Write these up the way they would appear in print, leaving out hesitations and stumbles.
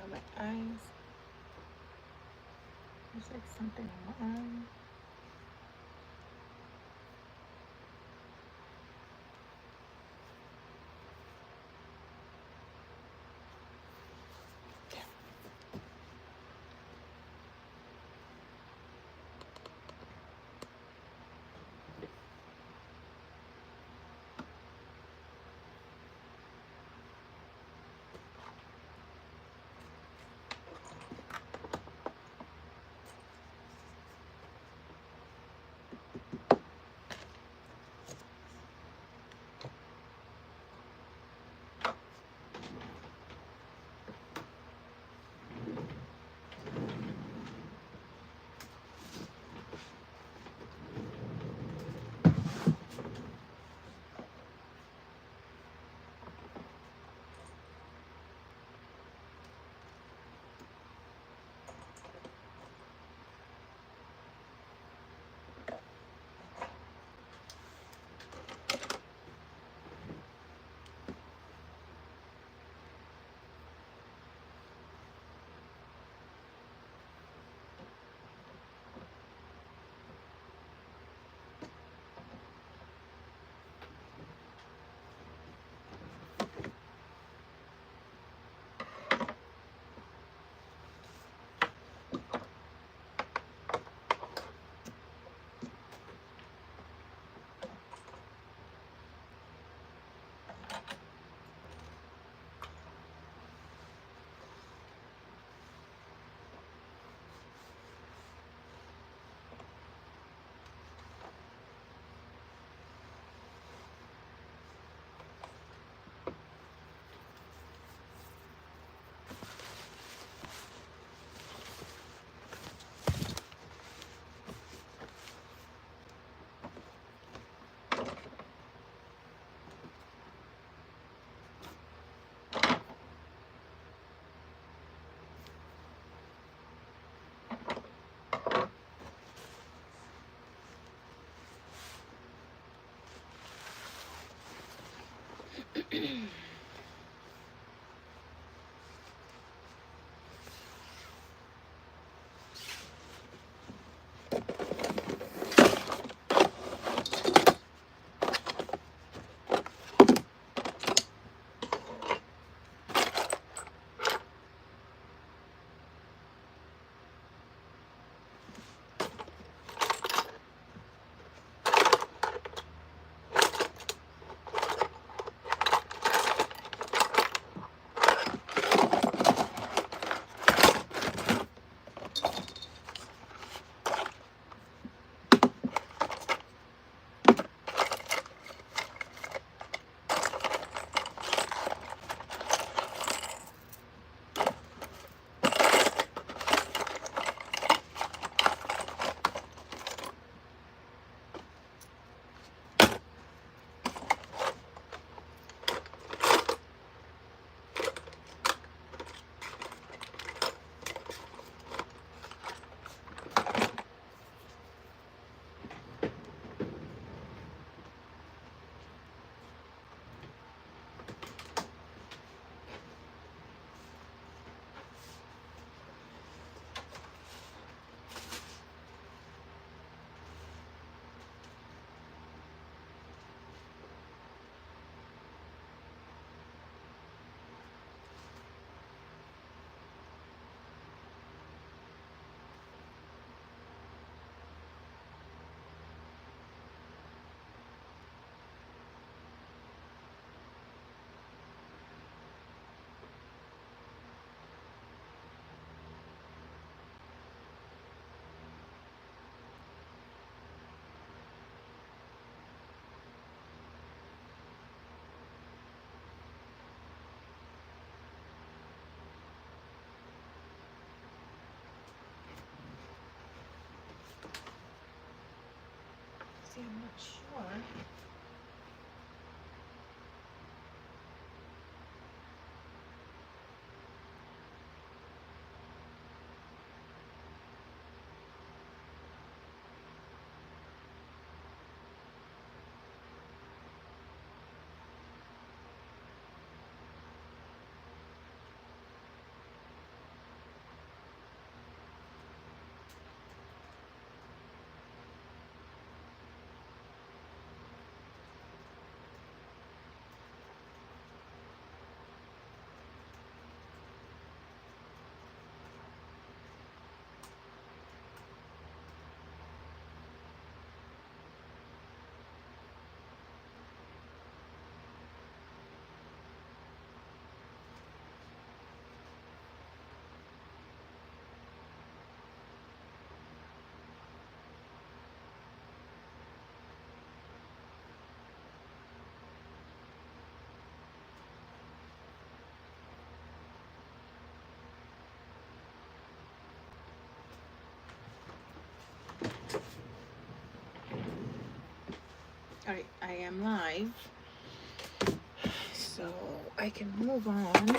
my eyes. There's like something on my arm. See, I'm not sure. Alright, I am live. So I can move on.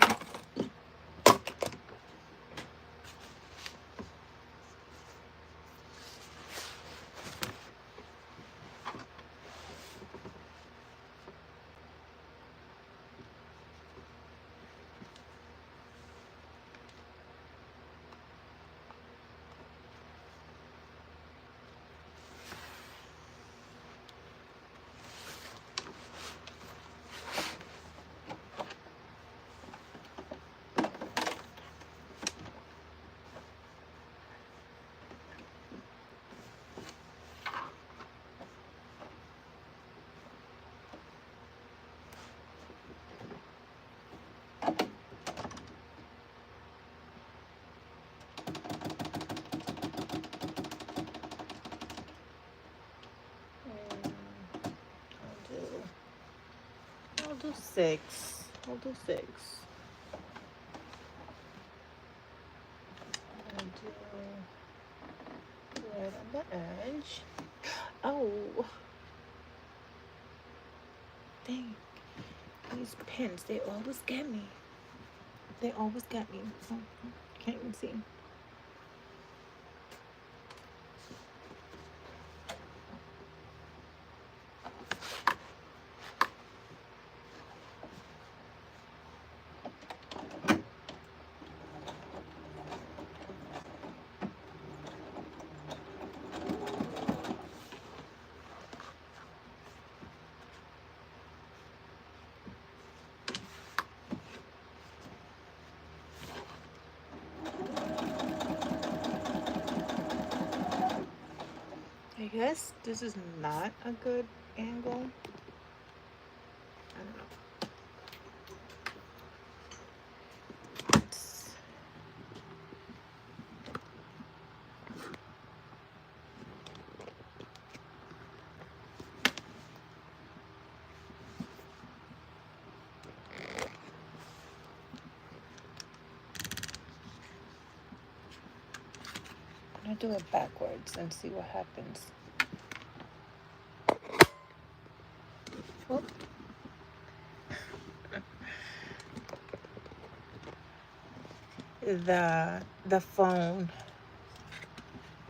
I'll do 6. I'll do 6. I'll do right on the edge. Oh, dang. These pins, they always get me. They always get me. Oh, can't even see. I guess this is not a good angle. I don't know. I'm gonna do it backwards and see what happens. Oh. The phone,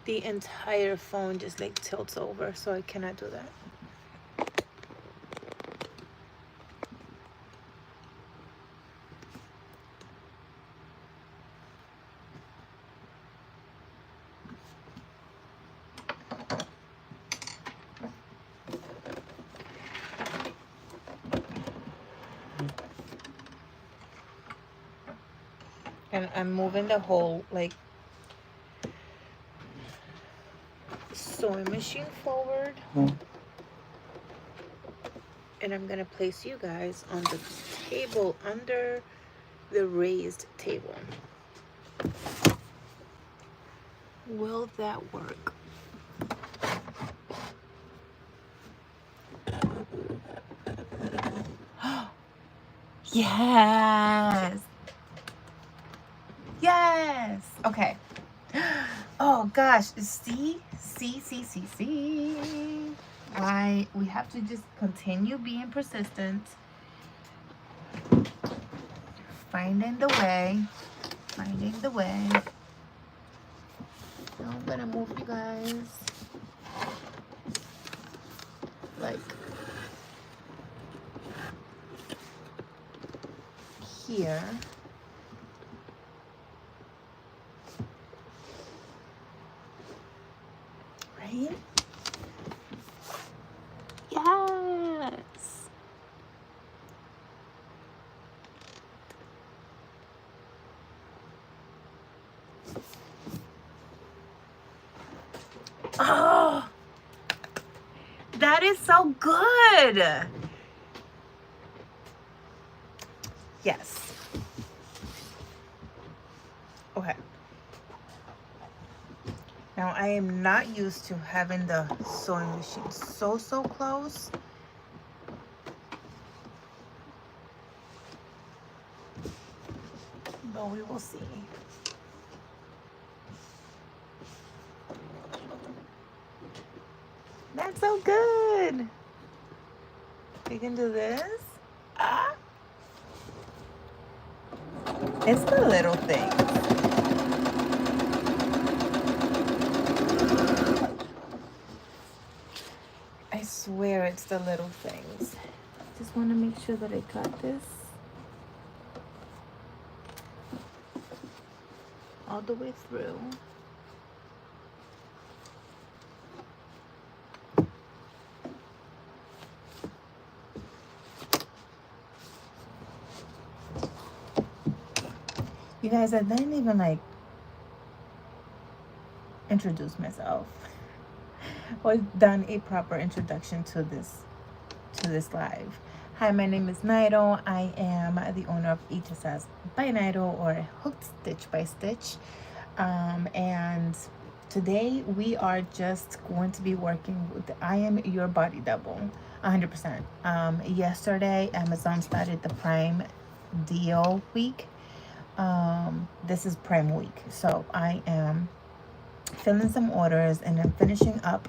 the entire phone just like tilts over, so I cannot do that. And I'm moving the whole like sewing machine forward. And I'm gonna place you guys on the table under the raised table. Will that work? Yes. Yes. Okay. Oh gosh. See. Why we have to just continue being persistent. Finding the way. Now I'm gonna move you guys like here. Right? Yes. Oh, that is so good. Yes. Okay. Now I am not used to having the sewing machine so close. But we will see. That's so good. We can do this. Ah. It's the little things. I swear it's the little things. Just want to make sure that I got this all the way through. You guys, I didn't even like introduce myself or done a proper introduction to this live. Hi, my name is NaitOwls. I am the owner of HSS by NaitOwls, or Hooked Stitch by Stitch. And today we are just going to be working with I Am Your Body Double 100%. Yesterday Amazon started the Prime deal week. This is Prime week, so I am filling some orders and I'm finishing up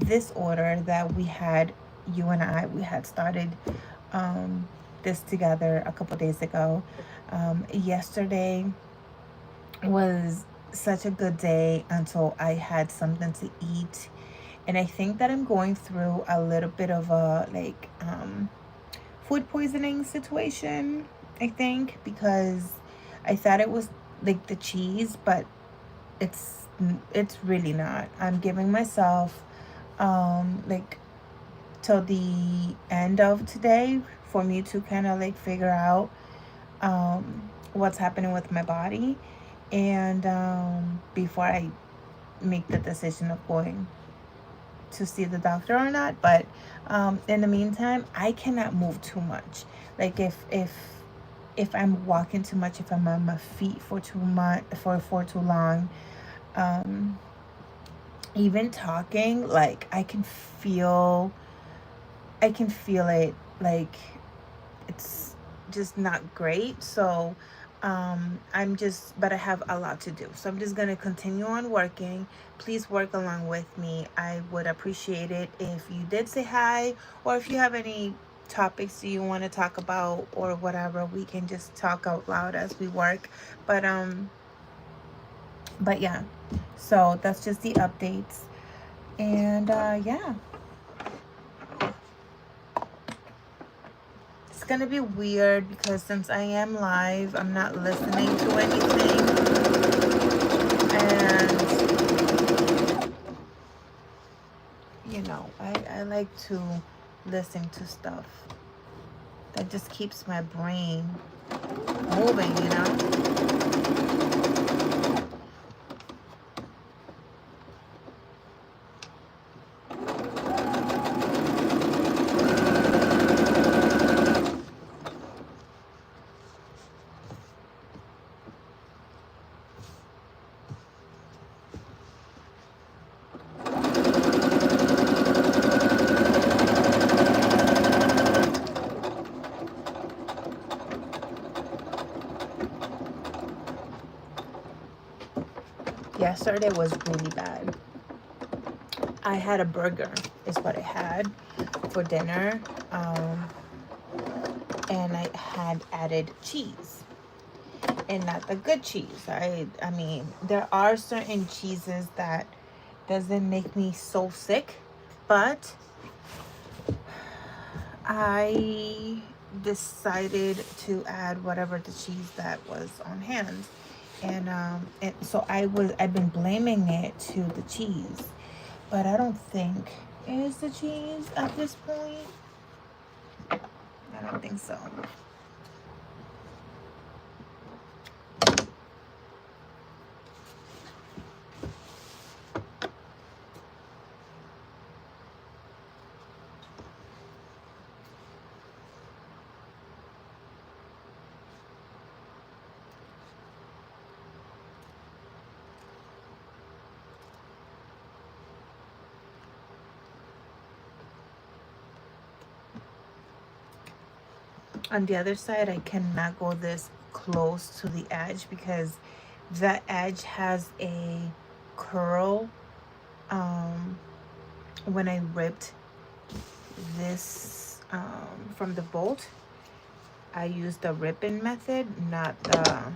this order that we had started this together a couple days ago. Yesterday was such a good day until I had something to eat, and I think that I'm going through a little bit of a food poisoning situation, I think, because I thought it was like the cheese, but it's really not. I'm giving myself like till the end of today for me to kind of like figure out what's happening with my body, and before I make the decision of going to see the doctor or not. But in the meantime, I cannot move too much. Like if I'm walking too much, if I'm on my feet for too long, even talking, like I can feel it, like it's just not great. So but I have a lot to do, so I'm just going to continue on working. Please work along with me. I would appreciate it if you did say hi, or if you have any topics you want to talk about or whatever, we can just talk out loud as we work. But yeah, so that's just the updates. And yeah, it's gonna be weird because since I am live, I'm not listening to anything, and you know, I like to listen to stuff that just keeps my brain moving, you know. Yesterday was really bad. I had a burger is what I had for dinner, and I had added cheese, and not the good cheese. I mean, there are certain cheeses that doesn't make me so sick, but I decided to add whatever the cheese that was on hand. And so I've been blaming it to the cheese, but I don't think it's the cheese at this point. I don't think so. On the other side, I cannot go this close to the edge because the edge has a curl. When I ripped this from the bolt. I use the ripping method, not the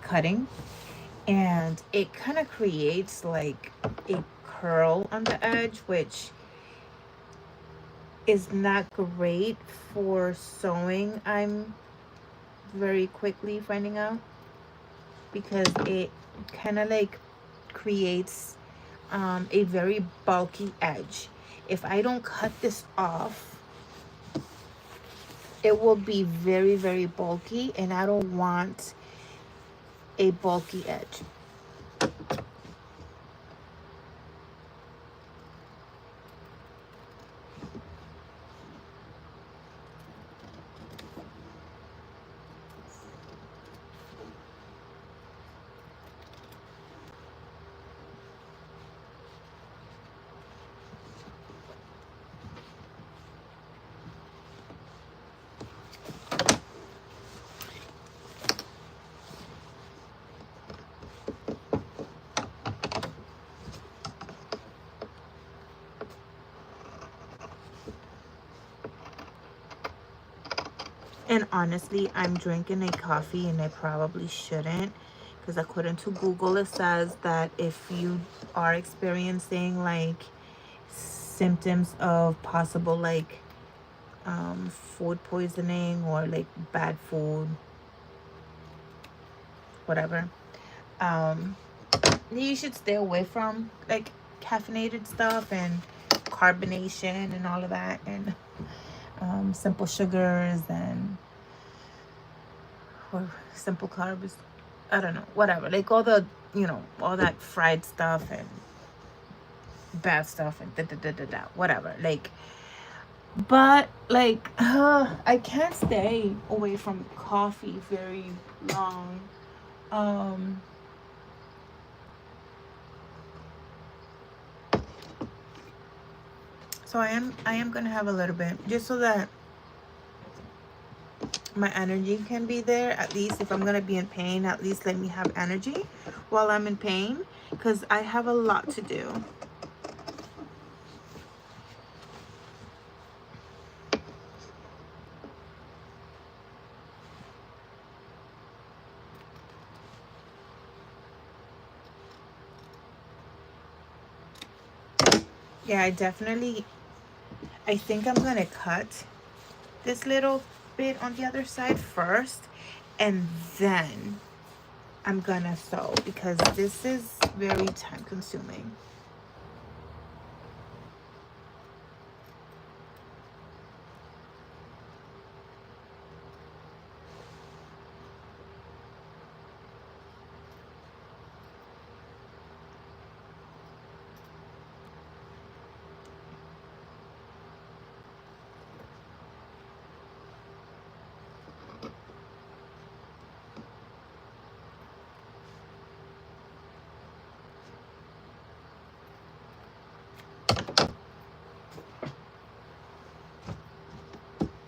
cutting, and it kind of creates like a curl on the edge, which is not great for sewing. I'm very quickly finding out, because it kind of like creates a very bulky edge. If I don't cut this off, it will be very, very bulky, and I don't want a bulky edge. And honestly, I'm drinking a coffee and I probably shouldn't, because according to Google, it says that if you are experiencing like symptoms of possible like food poisoning or like bad food, whatever, you should stay away from like caffeinated stuff and carbonation and all of that, and simple sugars and or simple carbs. I don't know, whatever, like all the, all that fried stuff and bad stuff and whatever, like. But like I can't stay away from coffee very long. um so I am gonna have a little bit, just so that my energy can be there. At least if I'm gonna be in pain, at least let me have energy while I'm in pain, because I have a lot to do. Yeah, I think I'm gonna cut this little bit on the other side first, and then I'm gonna sew, because this is very time consuming.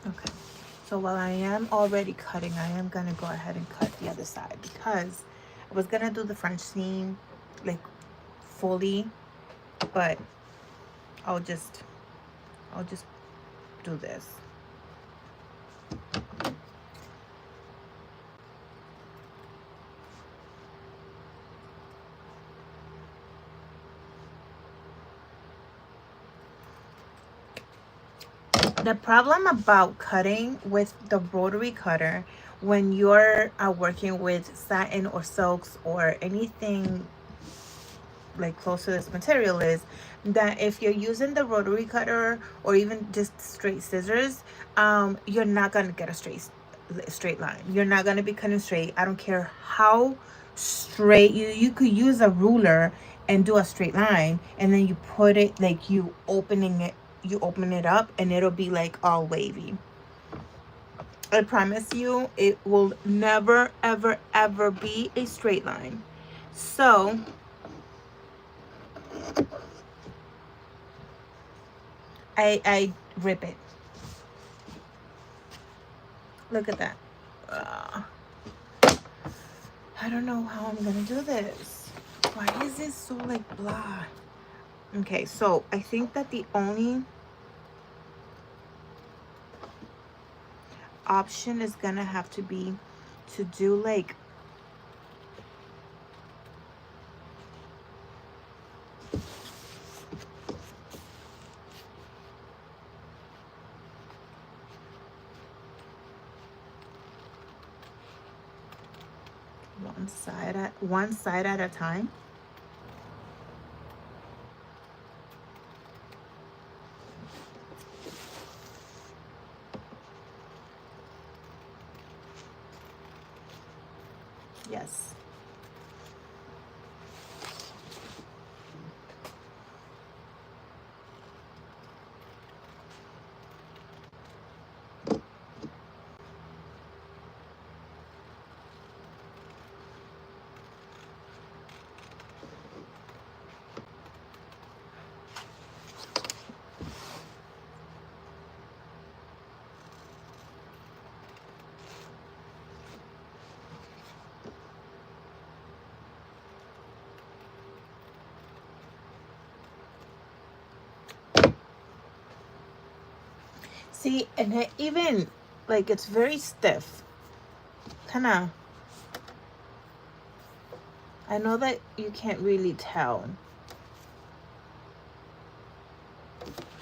Okay, so while I am already cutting, I am gonna go ahead and cut the other side, because I was gonna do the French seam like fully, but I'll just do this. The problem about cutting with the rotary cutter when you're working with satin or silks or anything like close to this material is that if you're using the rotary cutter or even just straight scissors, you're not going to get a straight line. You're not going to be cutting straight. I don't care how straight you could use a ruler and do a straight line, and then you put it like you open it up and it'll be like all wavy. I promise you it will never ever ever be a straight line. So I rip it. Look at that. I don't know how I'm gonna do this. Why is this so like blah? Okay, so I think that the only option is gonna have to be to do like one side at a time. Yes. See, and it even like it's very stiff. Kind of. I know that you can't really tell.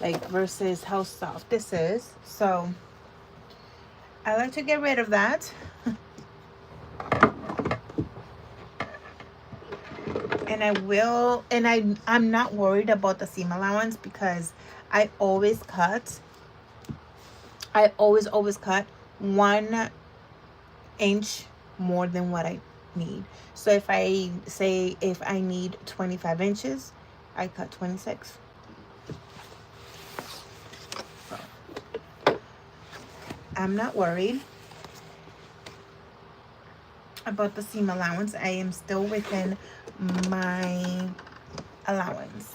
Like versus how soft this is. So I like to get rid of that. And I will, and I'm not worried about the seam allowance because I always cut. I always cut 1 inch more than what I need. So if I say if I need 25 inches, I cut 26. So I'm not worried about the seam allowance. I am still within my allowance.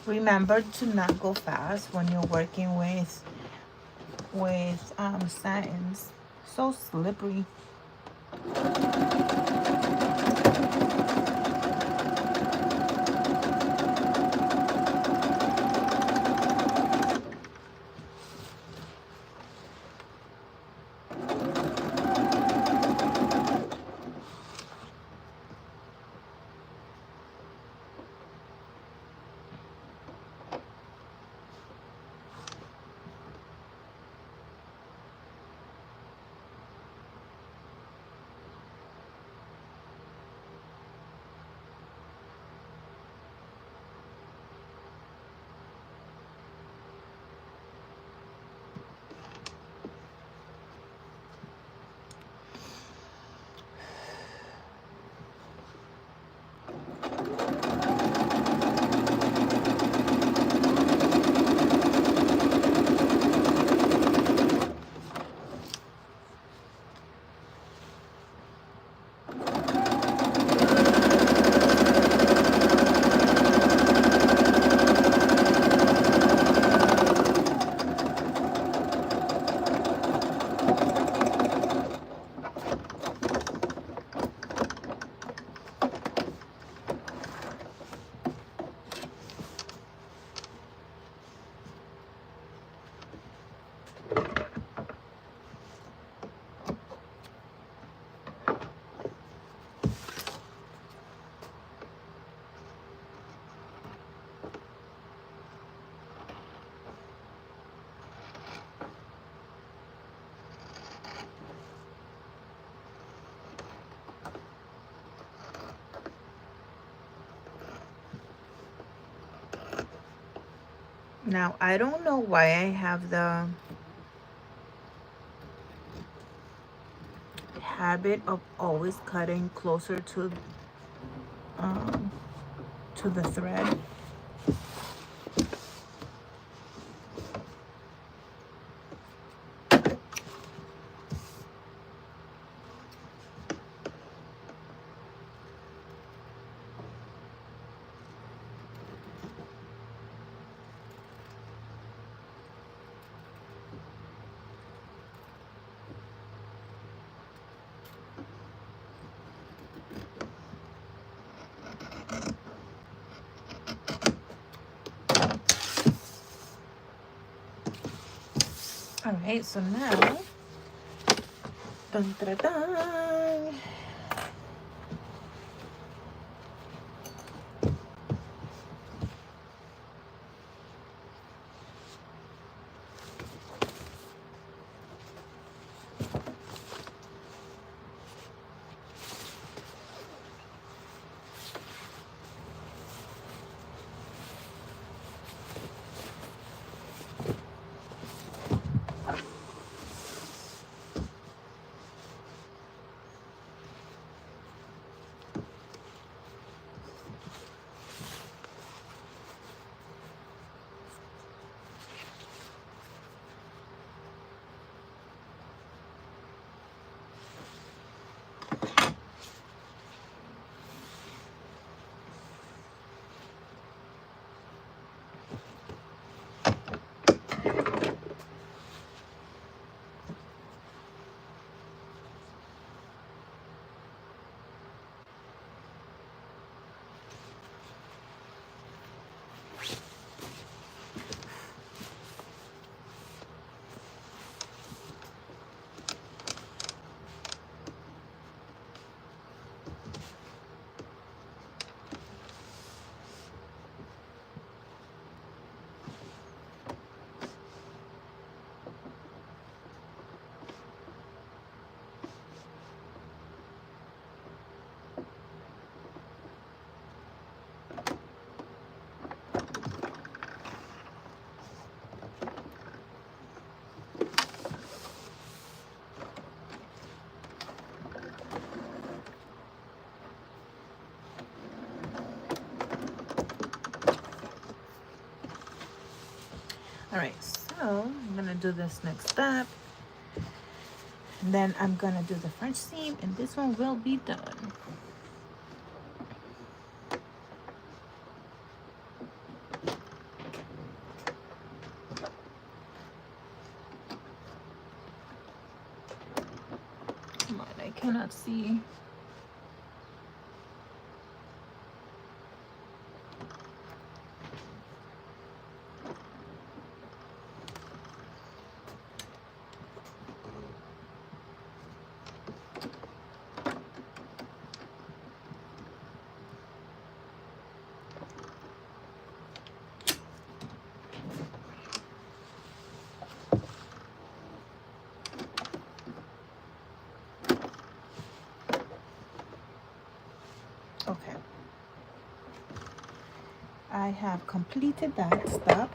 Remember to not go fast when you're working with satins. So slippery. Now, I don't know why I have the habit of always cutting closer um, to the thread. All right, so now, dun, dun, dun. All right, so I'm gonna do this next step. And then I'm gonna do the French seam, and this one will be done. Come on, I cannot see. Okay. I have completed that step.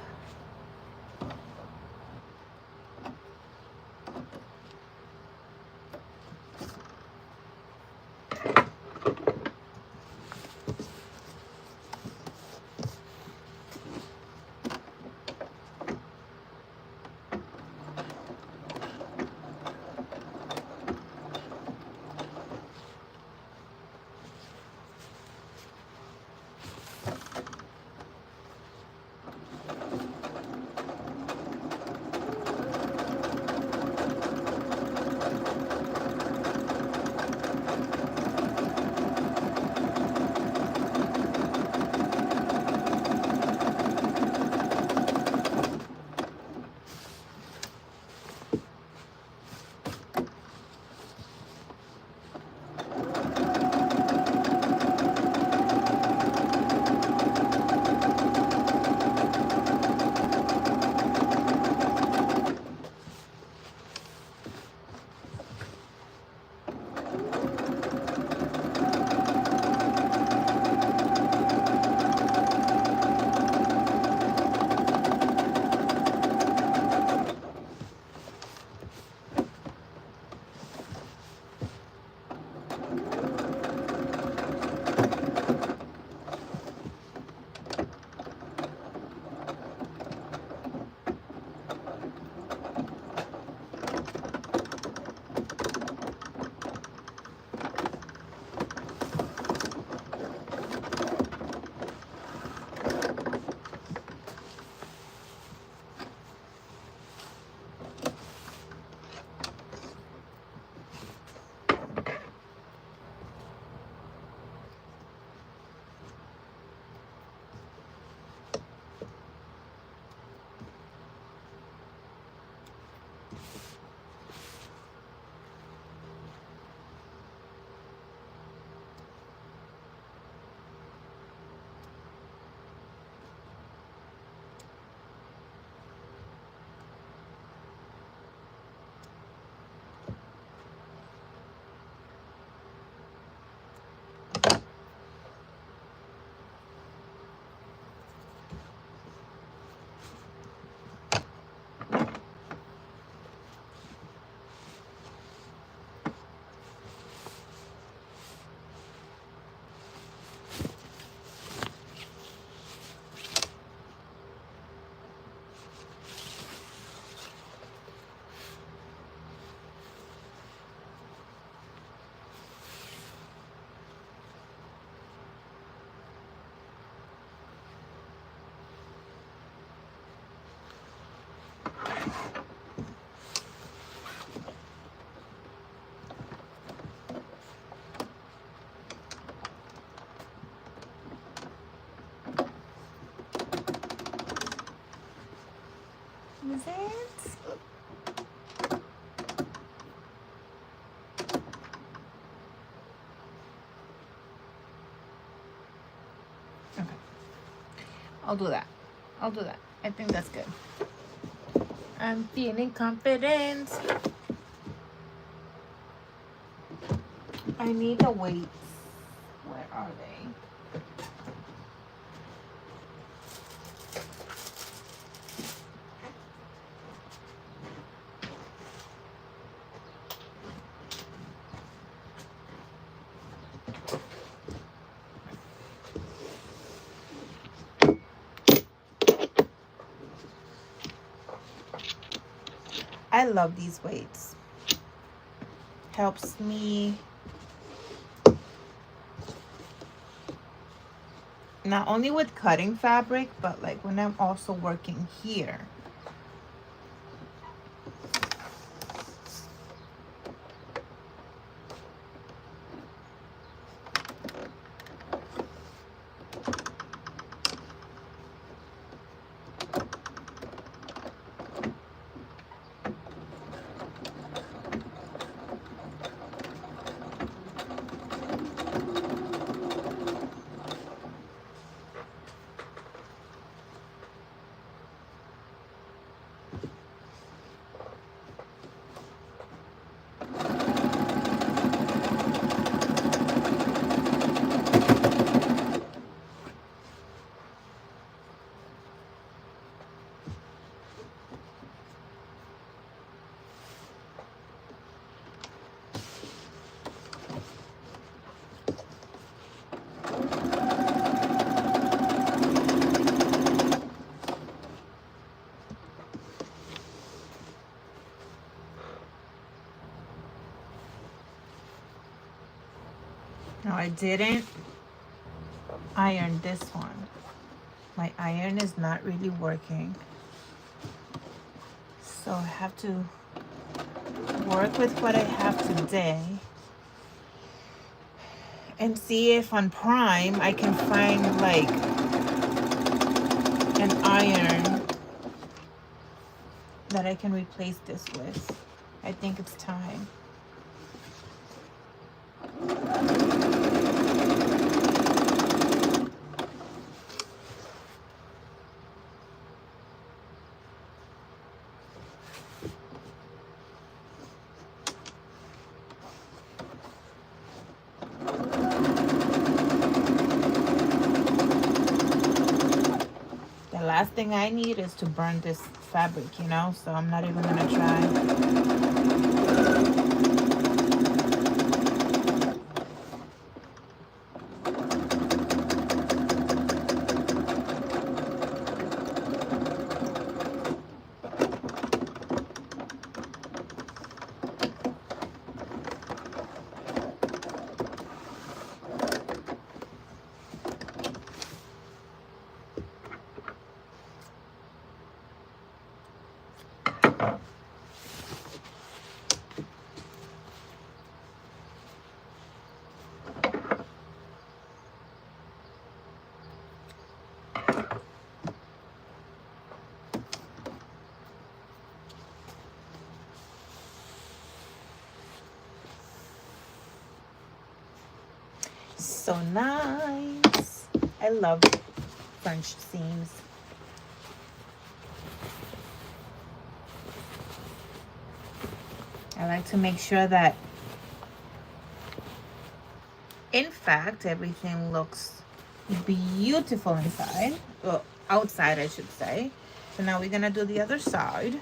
Is it? Okay. I'll do that. I'll do that. I think that's good. I'm feeling confident. I need the weights. Where are they? I love these weights. Helps me not only with cutting fabric, but like when I'm also working here. Now I didn't iron this one. My iron is not really working. So I have to work with what I have today and see if on Prime I can find like an iron that I can replace this with. I think it's time. The last thing I need is to burn this fabric, you know, so I'm not even gonna try. So nice. I love French seams. I like to make sure that, in fact, everything looks beautiful inside. Well, outside, I should say. So now we're gonna do the other side.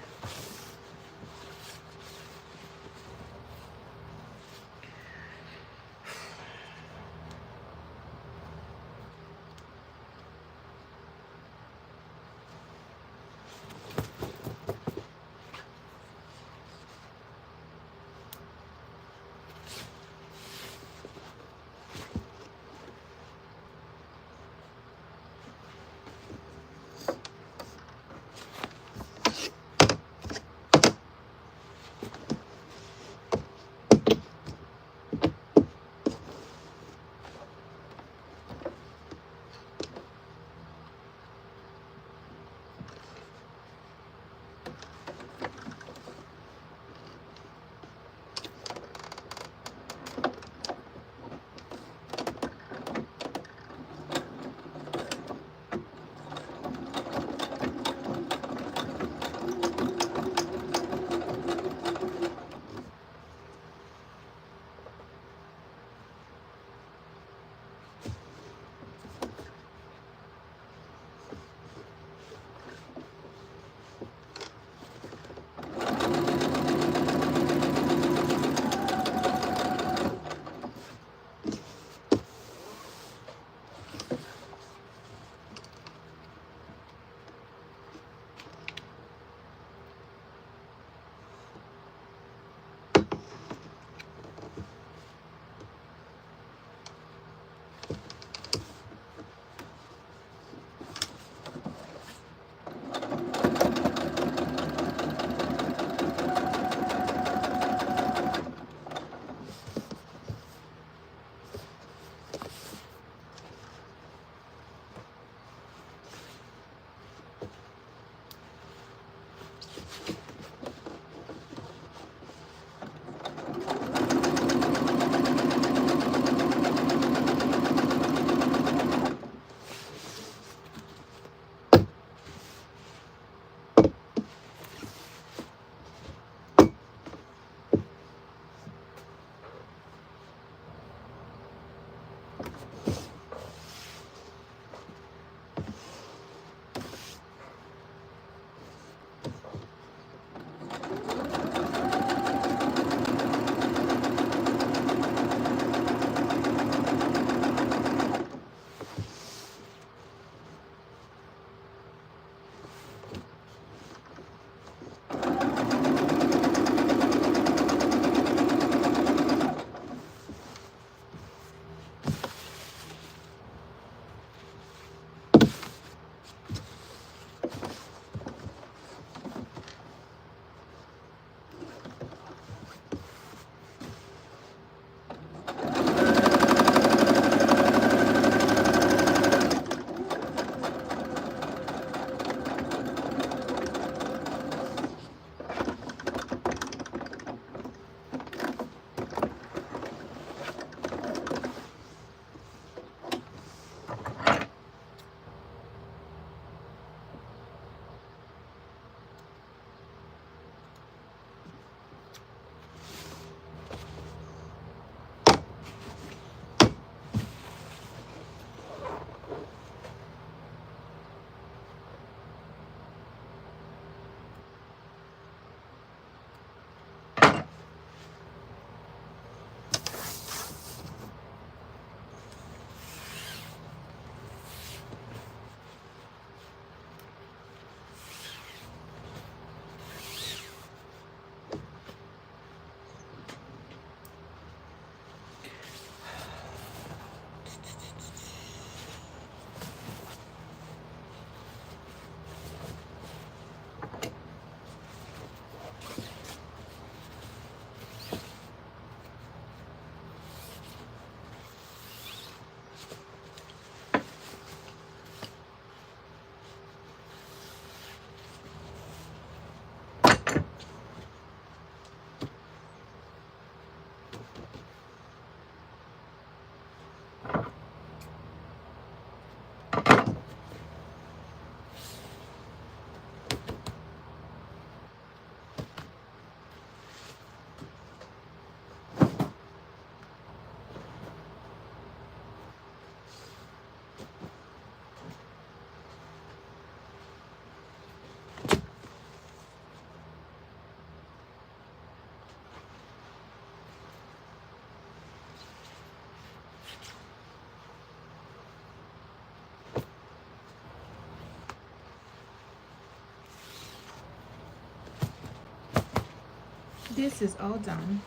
This is all done.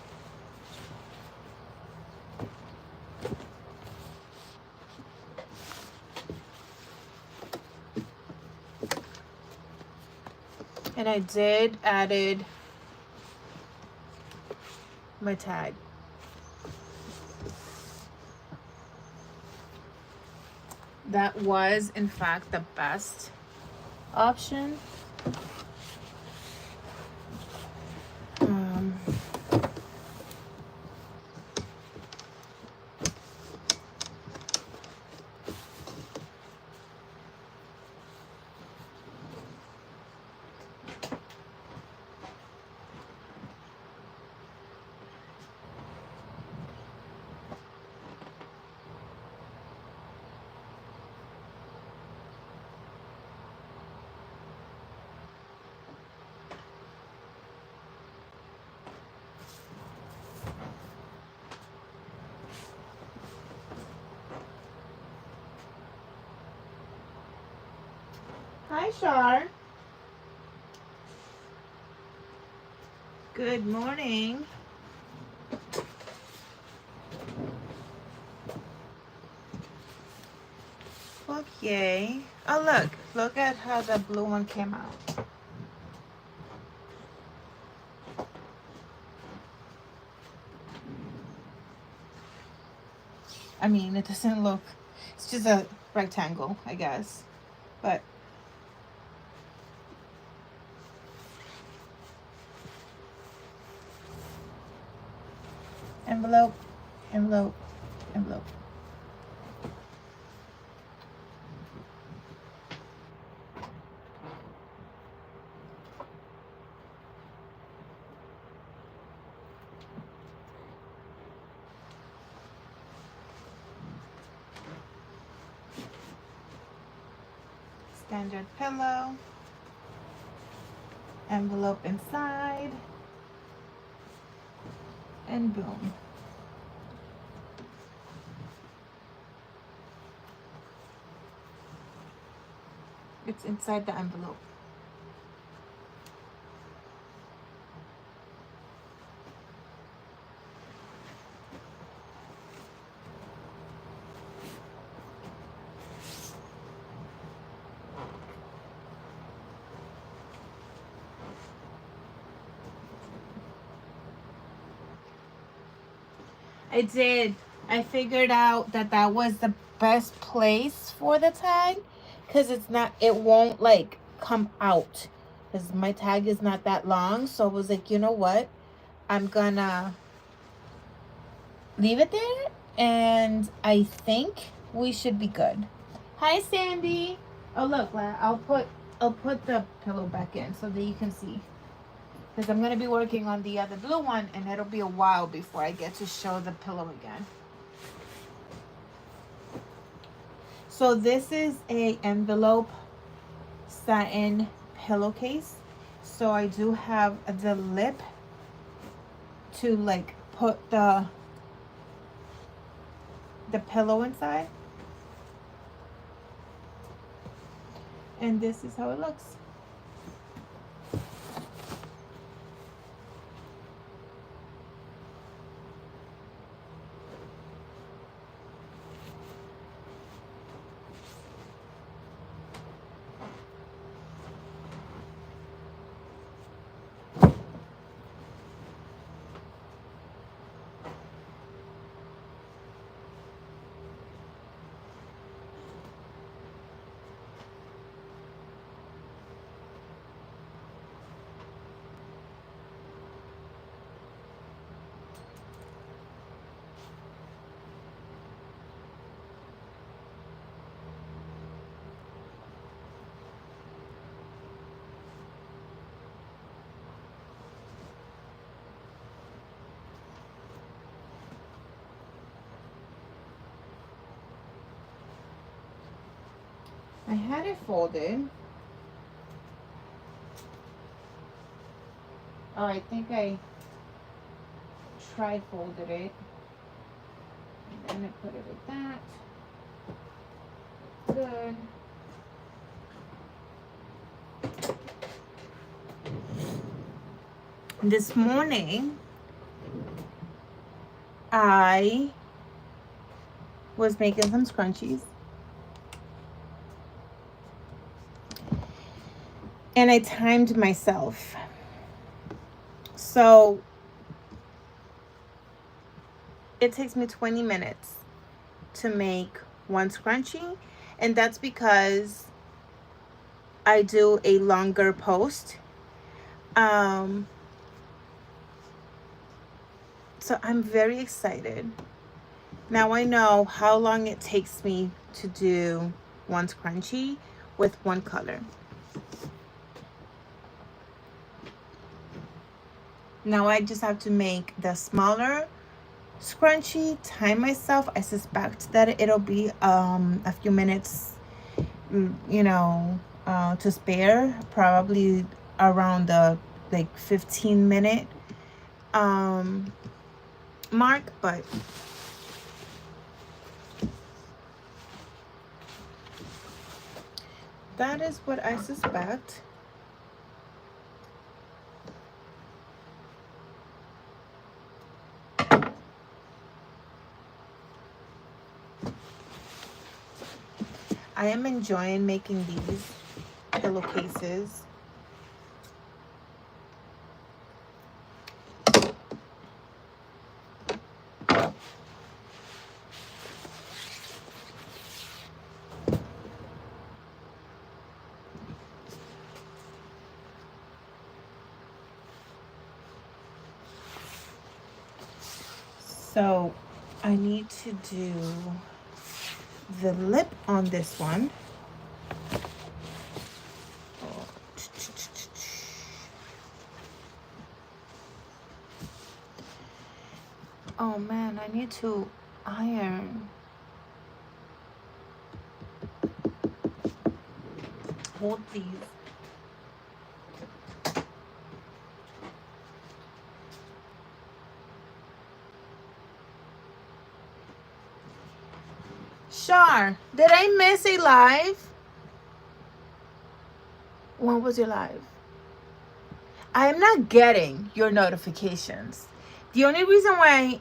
And I did added my tag. That was in fact the best option. Hi, Shar. Good morning. Okay. Oh, look at how the blue one came out. I mean, it doesn't look, it's just a rectangle, I guess. But envelope, envelope, envelope. Standard pillow, envelope inside, and boom. It's inside the envelope. I did. I figured out that that was the best place for the tag because it won't like come out because my tag is not that long. So I was like, you know what? I'm gonna leave it there and I think we should be good. Hi, Sandy. Oh, look, I'll put the pillow back in so that you can see. Because I'm going to be working on the other blue one and it'll be a while before I get to show the pillow again. So this is a envelope satin pillowcase. So I do have the lip to like put the pillow inside. And this is how it looks. I had it folded. Oh, I think I tri-folded it. And then I put it like that. Good. This morning, I was making some scrunchies. And I timed myself. So it takes me 20 minutes to make one scrunchie. And that's because I do a longer post. So I'm very excited. Now I know how long it takes me to do one scrunchie with one color. Now I just have to make the smaller scrunchie, time myself. I suspect that it'll be a few minutes, to spare, probably around the like 15-minute mark, but that is what I suspect. I am enjoying making these pillowcases. So I need to do the lip on this one. Oh man, I need to iron. Hold these. Shar, did I miss a live? When was your live? I am not getting your notifications. The only reason why,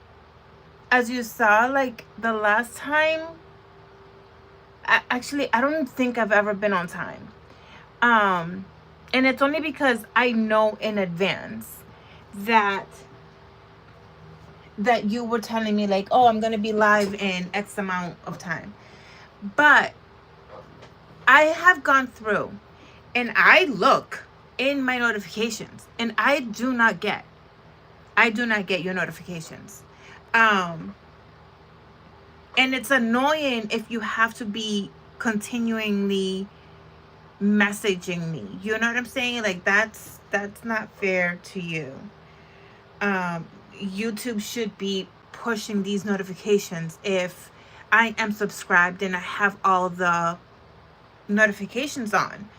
as you saw, like the last time, actually, I don't think I've ever been on time. And it's only because I know in advance that you were telling me like, oh, I'm gonna be live in X amount of time. But I have gone through and I look in my notifications and I do not get your notifications. And it's annoying if you have to be continually messaging me. You know what I'm saying? Like that's not fair to you. YouTube should be pushing these notifications if I am subscribed and I have all the notifications on.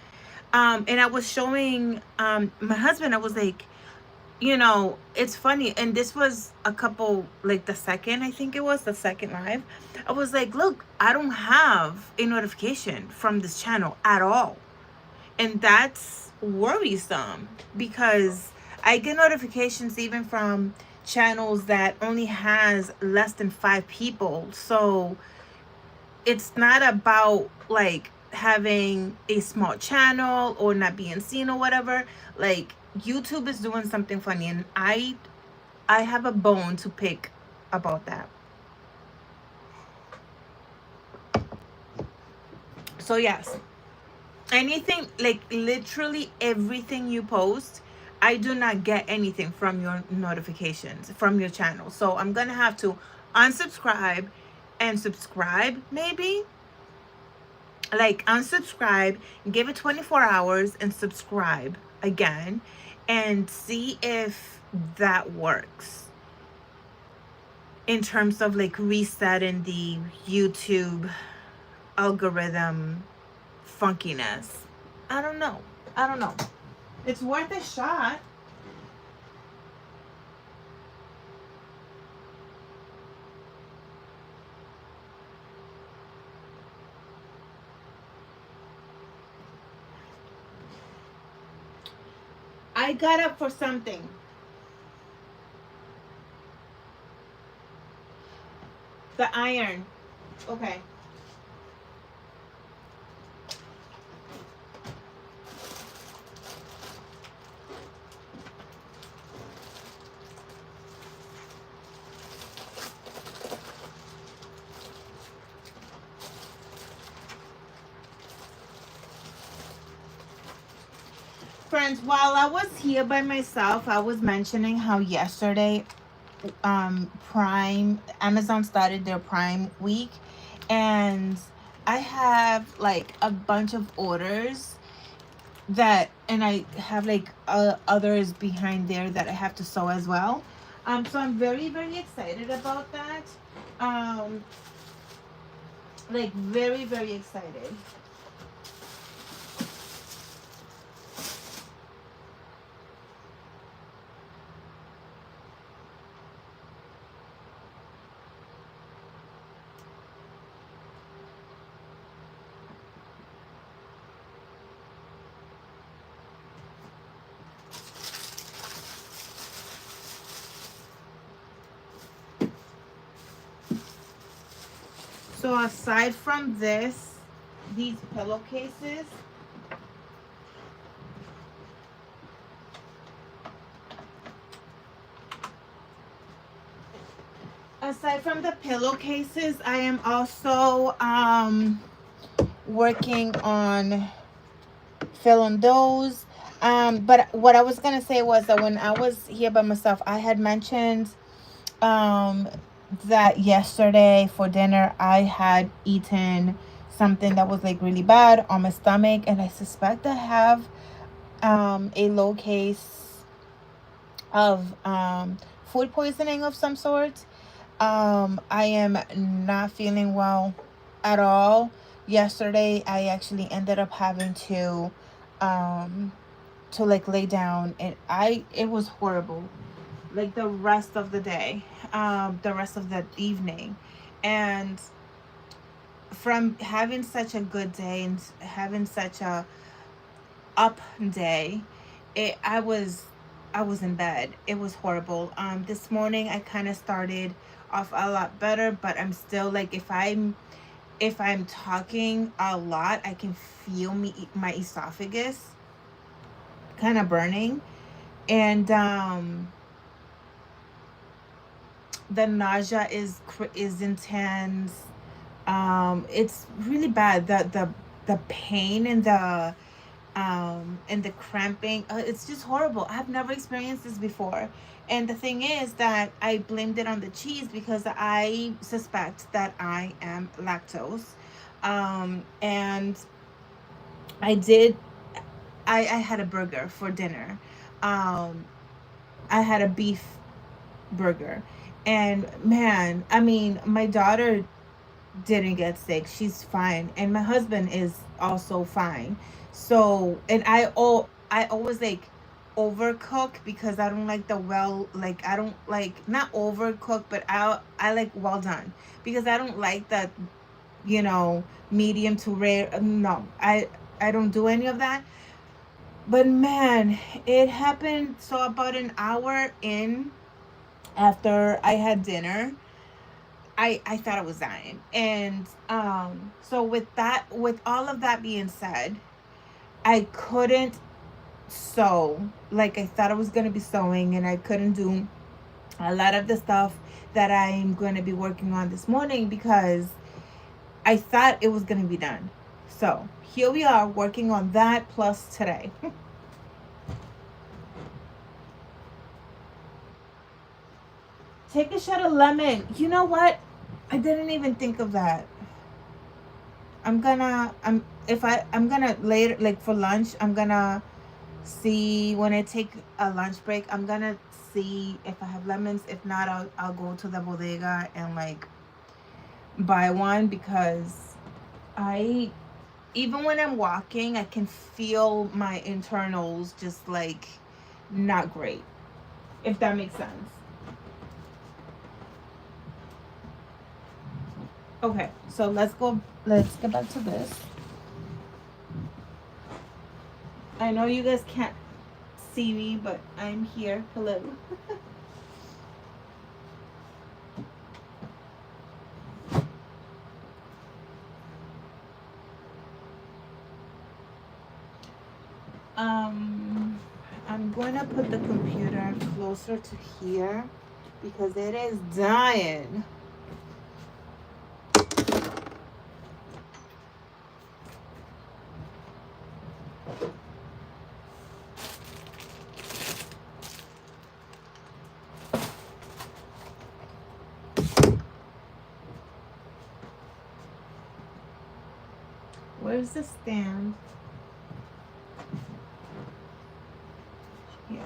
And I was showing my husband, I was like, it's funny. And this was a couple, like the second live. I was like, look, I don't have a notification from this channel at all. And that's worrisome because I get notifications even from channels that only has less than 5 people. So it's not about like having a small channel or not being seen or whatever. Like YouTube is doing something funny and I have a bone to pick about that. So yes, anything, like literally everything you post, I do not get anything from your notifications from your channel. So I'm gonna have to unsubscribe and subscribe, maybe. Like unsubscribe, give it 24 hours and subscribe again and see if that works in terms of like resetting the YouTube algorithm funkiness. I don't know. It's worth a shot. I got up for something. The iron. Okay. Friends, while I was here by myself, I was mentioning how yesterday Prime Amazon started their Prime week, and I have like a bunch of orders that, and I have like others behind there that I have to sew as well. So I'm very excited about that. Um like very excited. So aside from these pillowcases, aside from the pillowcases, I am also working on filling those. But what I was gonna say was that when I was here by myself, I had mentioned um that yesterday for dinner I had eaten something that was like really bad on my stomach, and I suspect I have a low case of food poisoning of some sort. I am not feeling well at all. Yesterday I actually ended up having um to like lay down, and it was horrible, like the rest of the day, the rest of the evening. And from having such a good day and having such a up day, it I was in bed. It was horrible. This morning I kind of started off a lot better, but I'm still like, if I'm talking a lot, I can feel my esophagus kind of burning. And the nausea is intense. It's really bad. The pain and the cramping, it's just horrible. I've never experienced this before. And the thing is that I blamed it on the cheese because I suspect that I am lactose. And I did I had a burger for dinner. um I had a beef burger. And man, I mean, my daughter didn't get sick. She's fine. And my husband is also fine. So, and I always like overcook because I don't like I don't like, not overcook, but I like well done, because I don't like that, medium to rare. No, I don't do any of that. But man, it happened. So about an hour in, after I had dinner, I thought I was dying. And so with all of that being said, I couldn't sew like I thought I was going to be sewing, and I couldn't do a lot of the stuff that I'm going to be working on this morning because I thought it was going to be done. So here we are working on that plus today. Take a shot of lemon. You know what? I didn't even think of that. I'm gonna later, like for lunch, I'm gonna see when I take a lunch break. I'm gonna see if I have lemons. If not, I'll go to the bodega and like buy one, because I even when I'm walking, I can feel my internals just like not great. If that makes sense. Okay, so let's go. Let's get back to this. I know you guys can't see me, but I'm here. Hello. I'm going to put the computer closer to here because it is dying. Where's the stand? Yeah.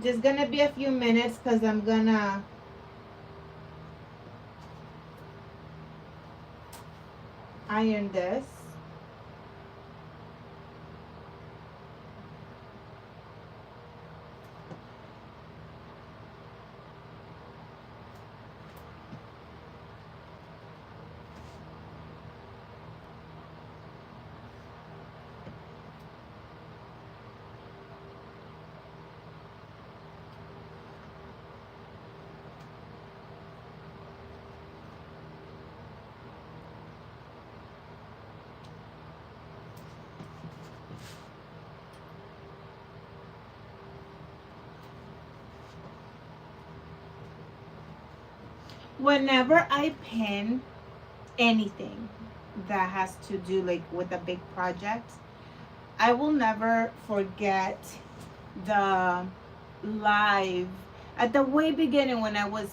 Just gonna be a few minutes because I'm gonna iron this. Whenever I pin anything that has to do like with a big project, I will never forget the live at the way beginning when I was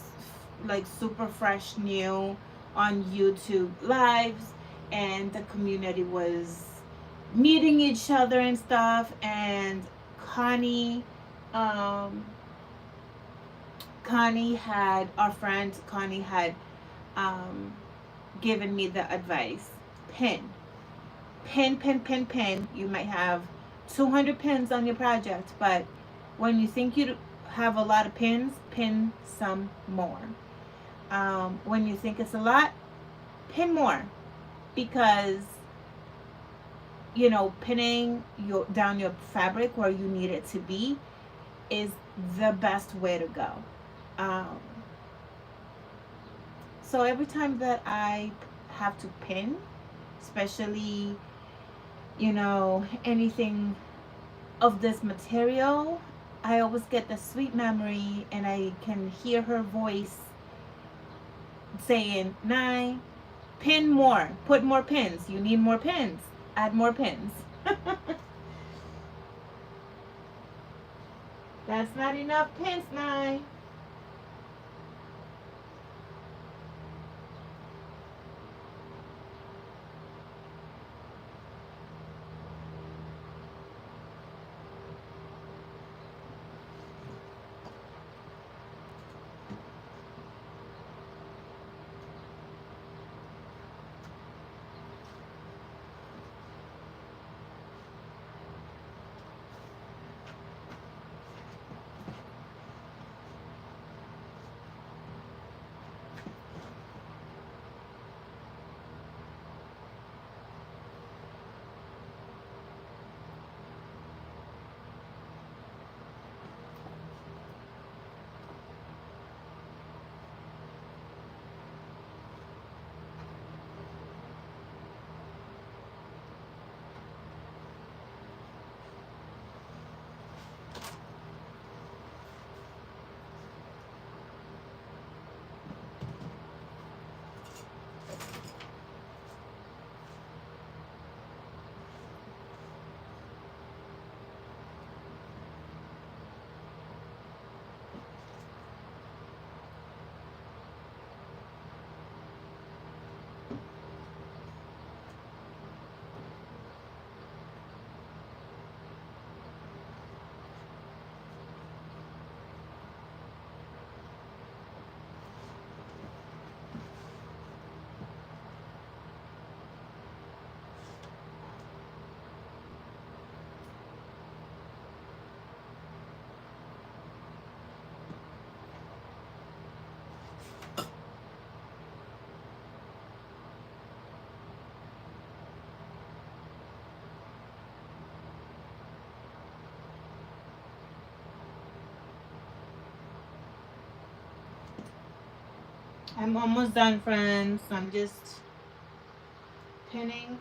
like super fresh new on YouTube lives, and the community was meeting each other and stuff, and Connie um Connie had, our friend Connie had um given me the advice: pin, pin. You might have 200 pins on your project, but when you think you have a lot of pins, pin some more. When you think it's a lot, pin more, because pinning down your fabric where you need it to be is the best way to go. Um, so every time that I have to pin, especially anything of this material, I always get the sweet memory, and I can hear her voice saying, "Nai, pin more, put more pins. You need more pins. Add more pins." That's not enough pins, Nai. I'm almost done, friends. I'm just pinning.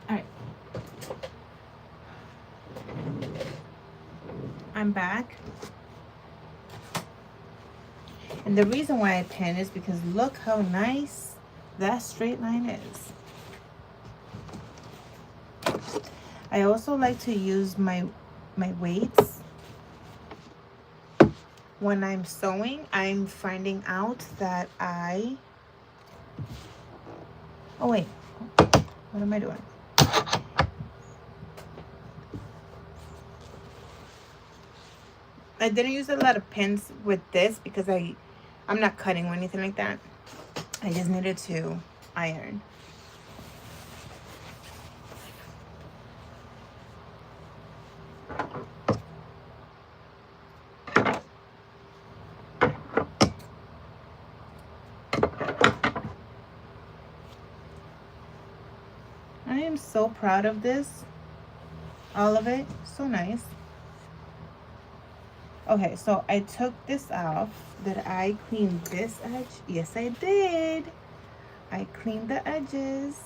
All right. I'm back. And the reason why I pin is because look how nice that straight line is. I also like to use my weights. When I'm sewing, I'm finding out that oh wait, what am I doing? I didn't use a lot of pins with this because I'm not cutting or anything like that. I just needed to iron. I am so proud of this. All of it. So nice. Okay, so I took this off. Did I clean this edge? Yes, I did. I cleaned the edges.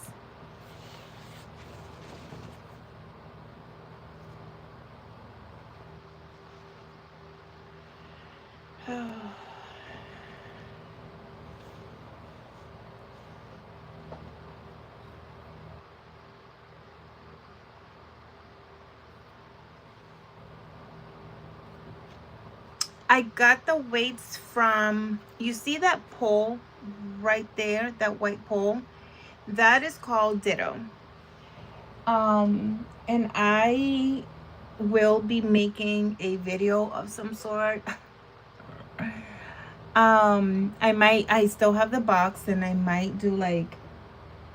I got the weights from, you see that pole right there, that white pole? That is called Ditto. And I will be making a video of some sort. I still have the box, and I might do like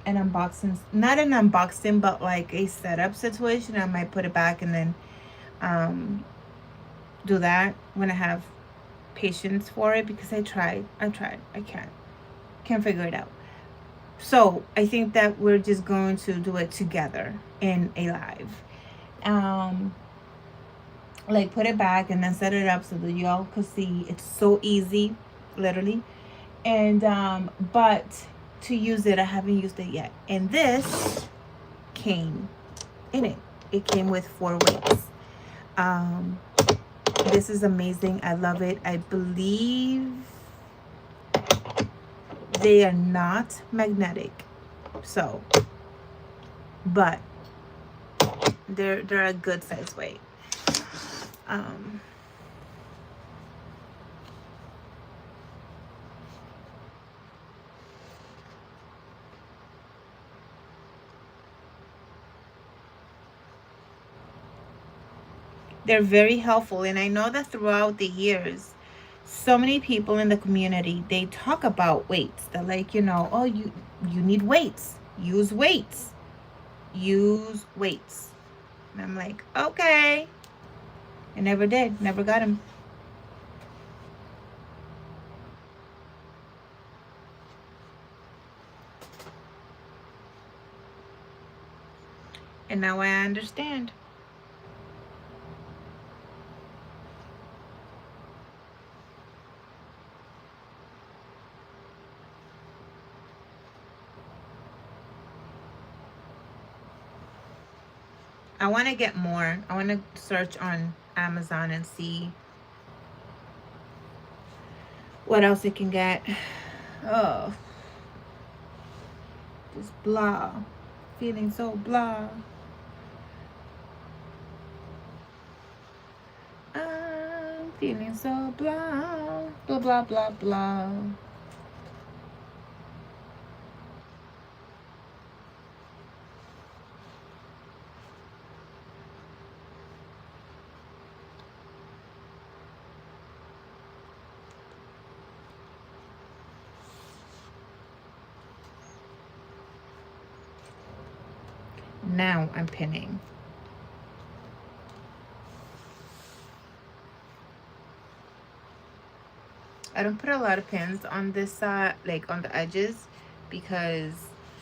an unboxing, not an unboxing, but like a setup situation. I might put it back and then do that when I have patience for it, because I tried, I can't figure it out. So I think that we're just going to do it together in a live. Like put it back and then set it up so that y'all could see. It's so easy, literally. And but to use it, I haven't used it yet. And this came in it. It came with 4 weights. This is amazing. I love it. I believe they are not magnetic, so, but they're a good size weight. They're very helpful, and I know that throughout the years, so many people in the community, they talk about weights. They're like, oh, you need weights. Use weights. Use weights. And I'm like, okay. I never did. Never got them. And now I understand. I want to get more. I want to search on Amazon and see what else it can get. Oh, just blah. Feeling so blah. I'm feeling so blah. Blah, blah, blah, blah. Now I'm pinning. I don't put a lot of pins on this side, like on the edges, because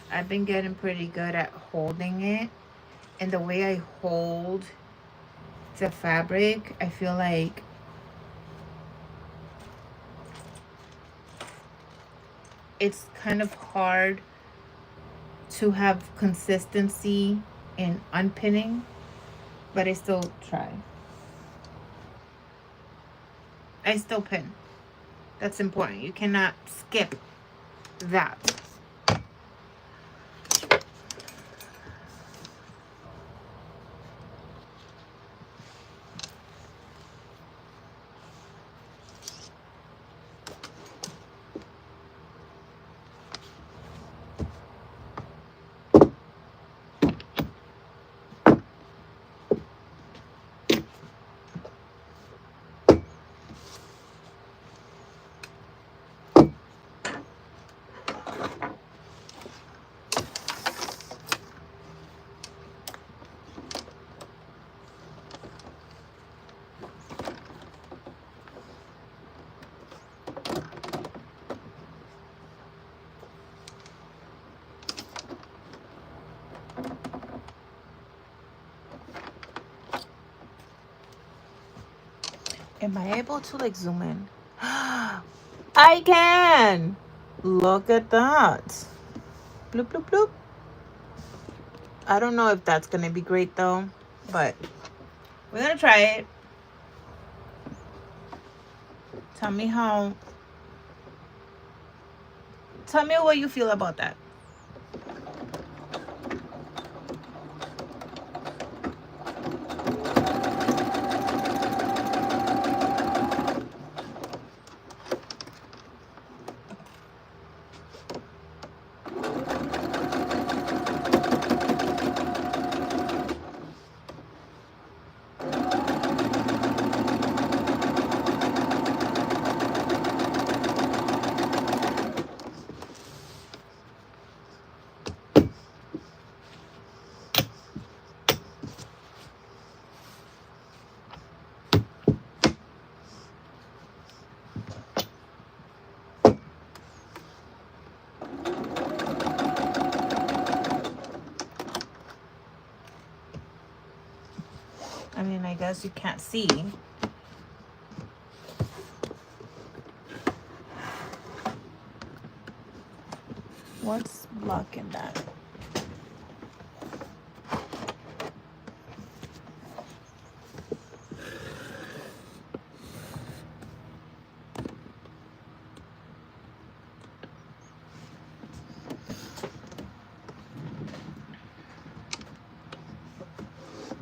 I've been getting pretty good at holding it. And the way I hold the fabric, I feel like it's kind of hard to have consistency in unpinning, but I still try. I still pin. That's important. You cannot skip that. Am I able to like zoom in? I can! Look at that. Bloop, bloop, bloop. I don't know if that's gonna be great though, but we're gonna try it. Tell me what you feel about that. I mean, I guess you can't see. What's blocking that?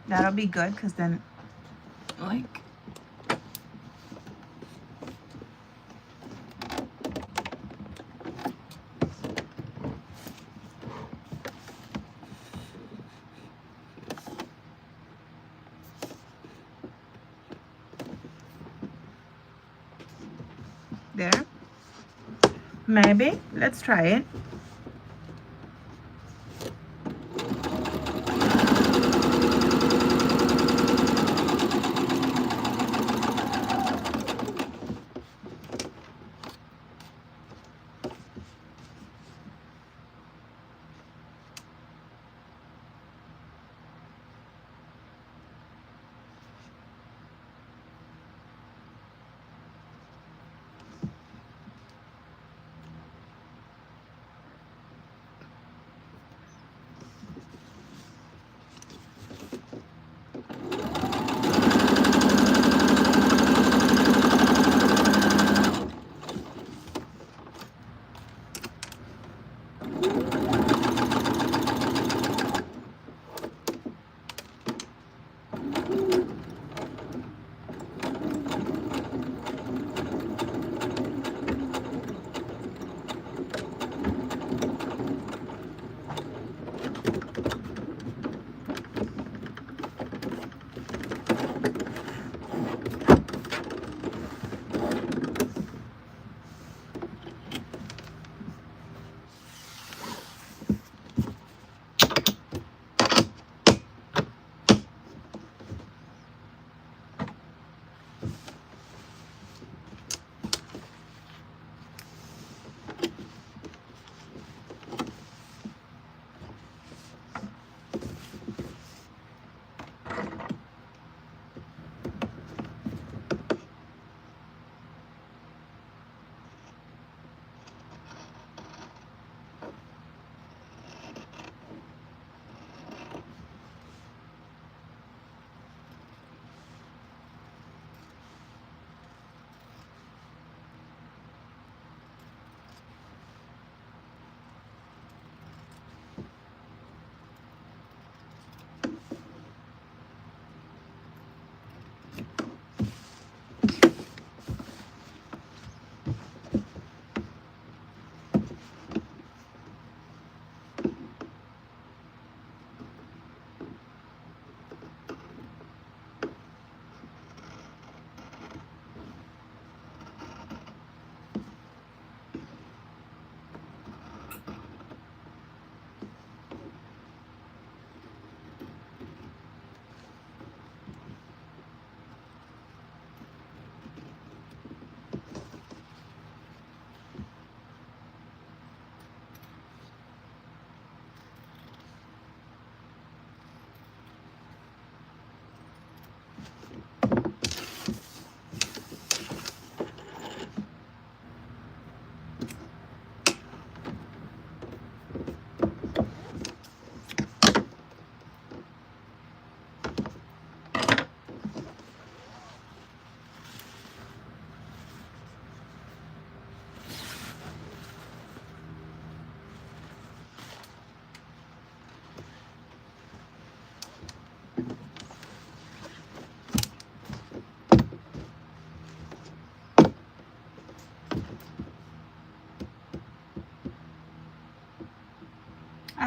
That'll be good, because then, like, there. Maybe. Let's try it.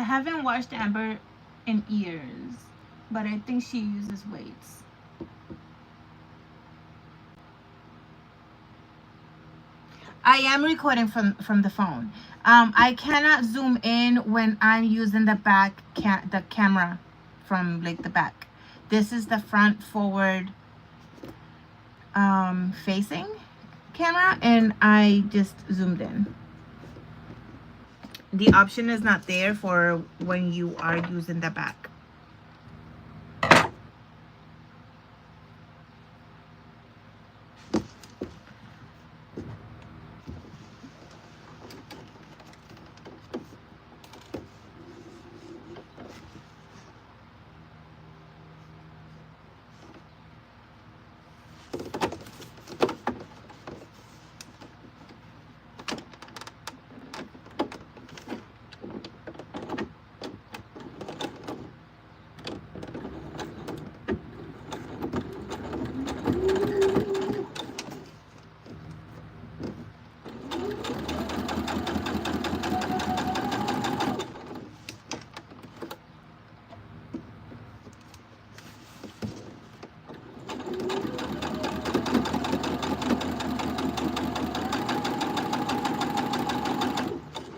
I haven't watched Amber in years, but I think she uses weights. I am recording from the phone. I cannot zoom in when I'm using the the camera from like the back. This is the front forward facing camera, and I just zoomed in. The option is not there for when you are using the back.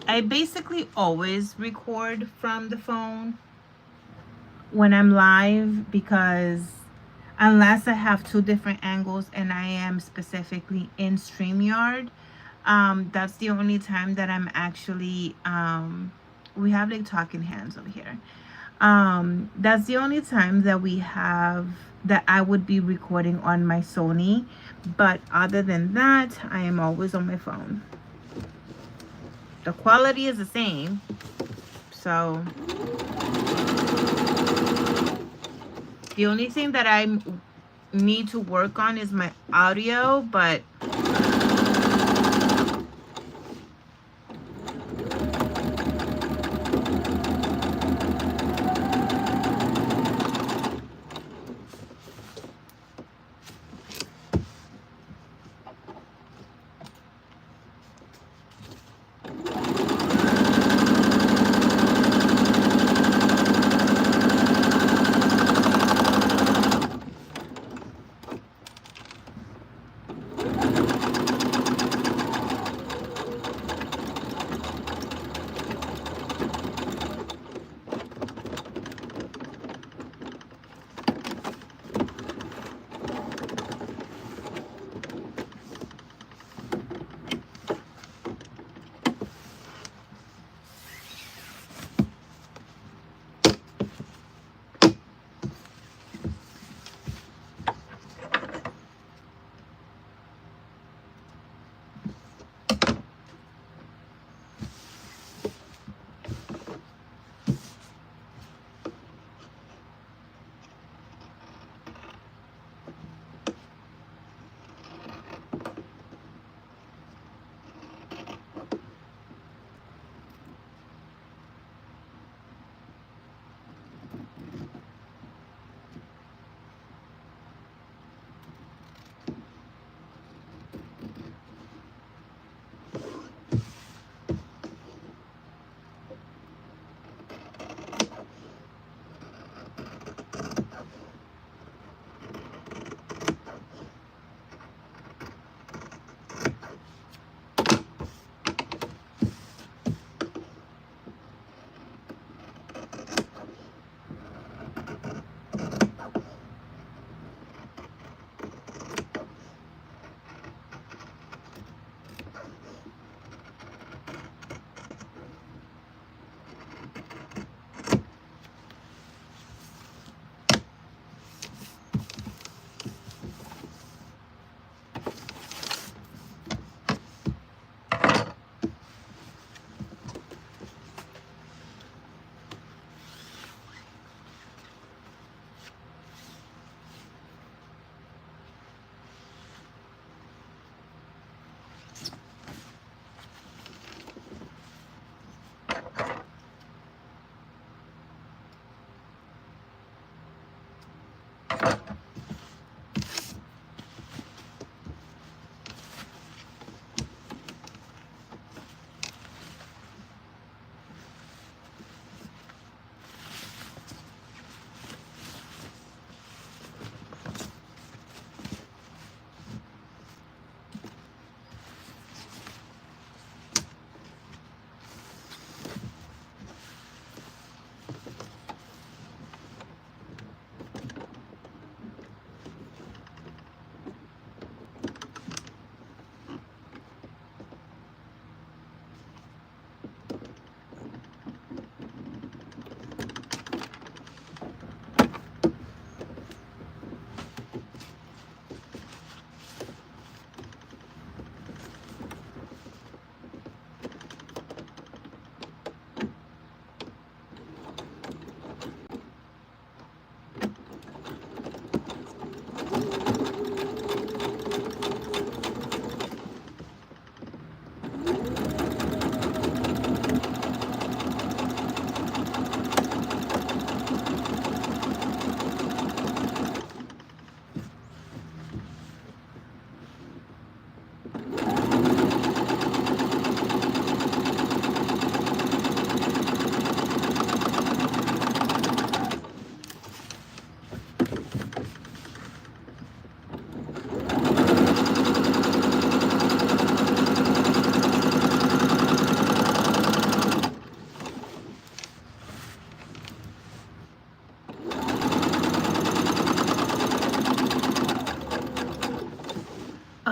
I basically always record from the phone when I'm live, because unless I have two different angles and I am specifically in StreamYard, that's the only time that I'm actually we have like talking hands over here. That's the only time that we have that I would be recording on my Sony, but other than that, I am always on my phone. The quality is the same, so the only thing that I need to work on is my audio, but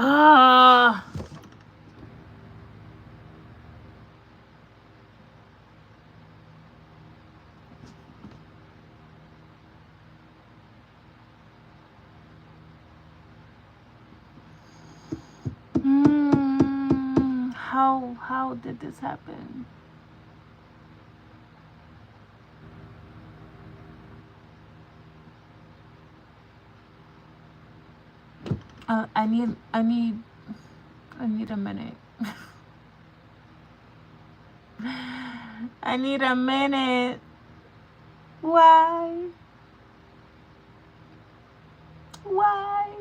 Ah. How did this happen? I need a minute. I need a minute. Why? Why?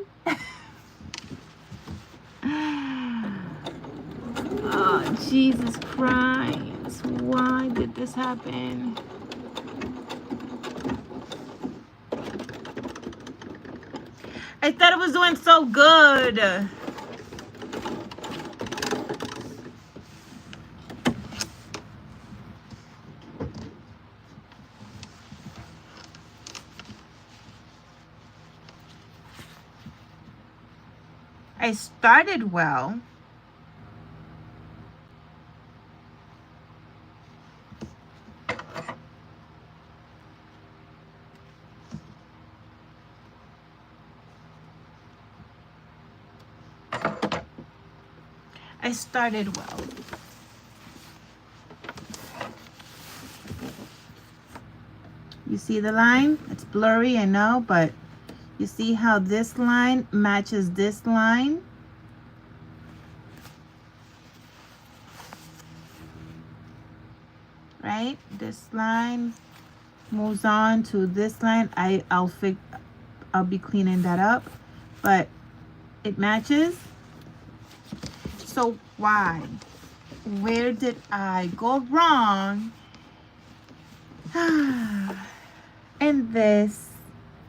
Oh, Jesus Christ. Why did this happen? I thought it was doing so good. I started well. I started well. You see the line? It's blurry, I know, but you see how this line matches this line? Right? This line moves on to this line. I'll be cleaning that up, but it matches. So why? Where did I go wrong? And this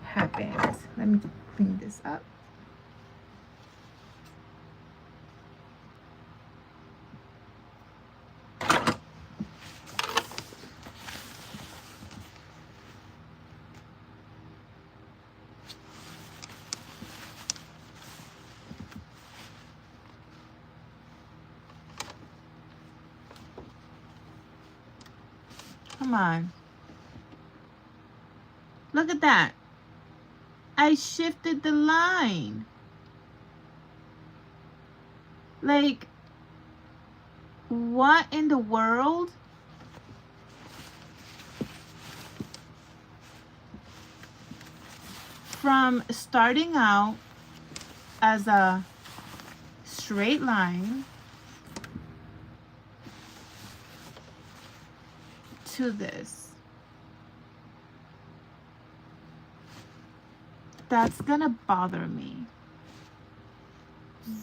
happened. Let me clean this up. Come on. Look at that. I shifted the line. Like, what in the world? From starting out as a straight line to this. That's gonna bother me.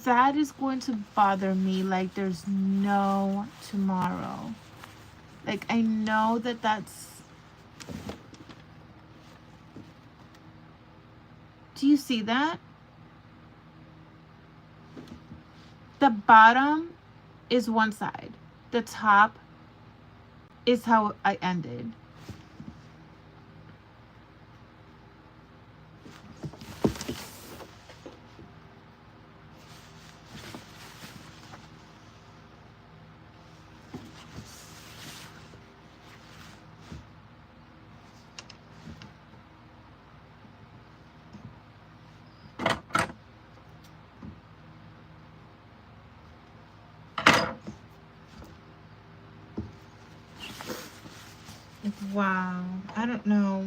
That is going to bother me like there's no tomorrow. Like, I know that that's... Do you see that? The bottom is one side. The top is how I ended. Wow, I don't know.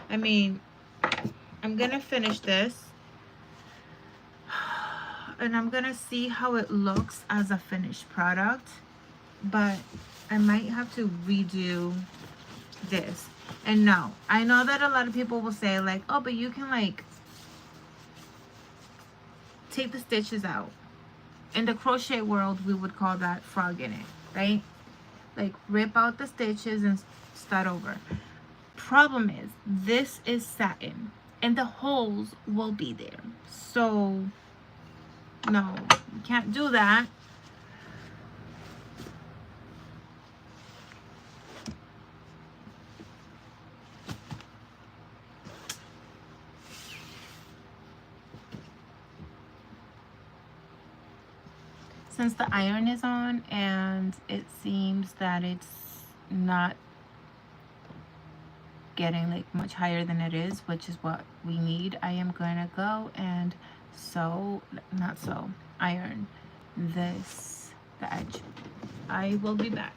I mean, I'm gonna finish this and I'm gonna see how it looks as a finished product, but I might have to redo this. And no, I know that a lot of people will say like, oh, but you can like take the stitches out. In the crochet world, we would call that frogging it, right? Like, rip out the stitches and start over. Problem is, this is satin and the holes will be there. So no, you can't do that. since the iron is on and it seems that it's not getting like much higher than it is, which is what we need, I am going to go and iron the edge. I will be back.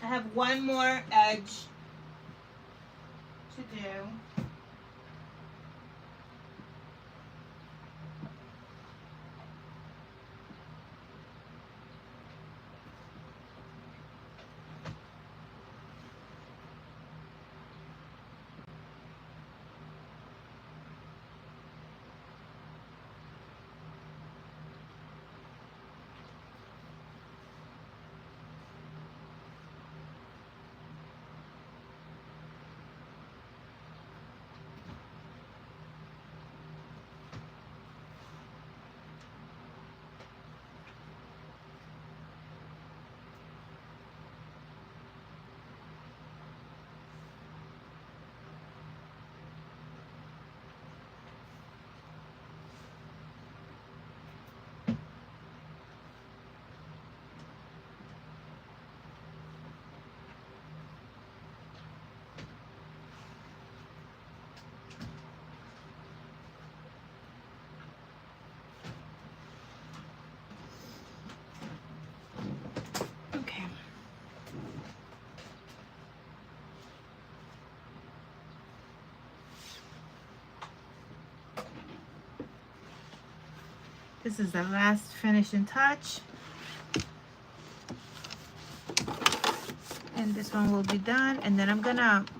I have one more edge to do. Okay. This is the last finishing touch. And this one will be done. And then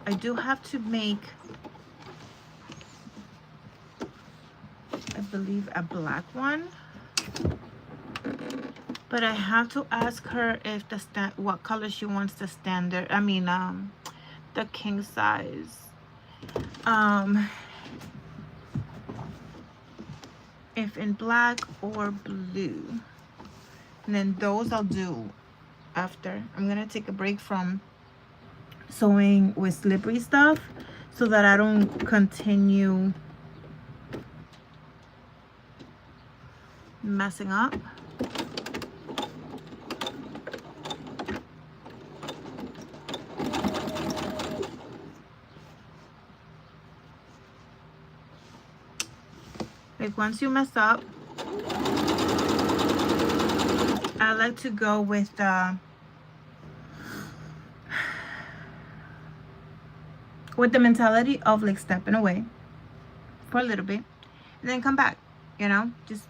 I do have to make, I believe, a black one. But I have to ask her if what color she wants the standard, the king size. If in black or blue. And then those I'll do after. I'm gonna take a break from sewing with slippery stuff so that I don't continue messing up. Like once you mess up, I like to go with the mentality of like stepping away for a little bit and then come back, you know, just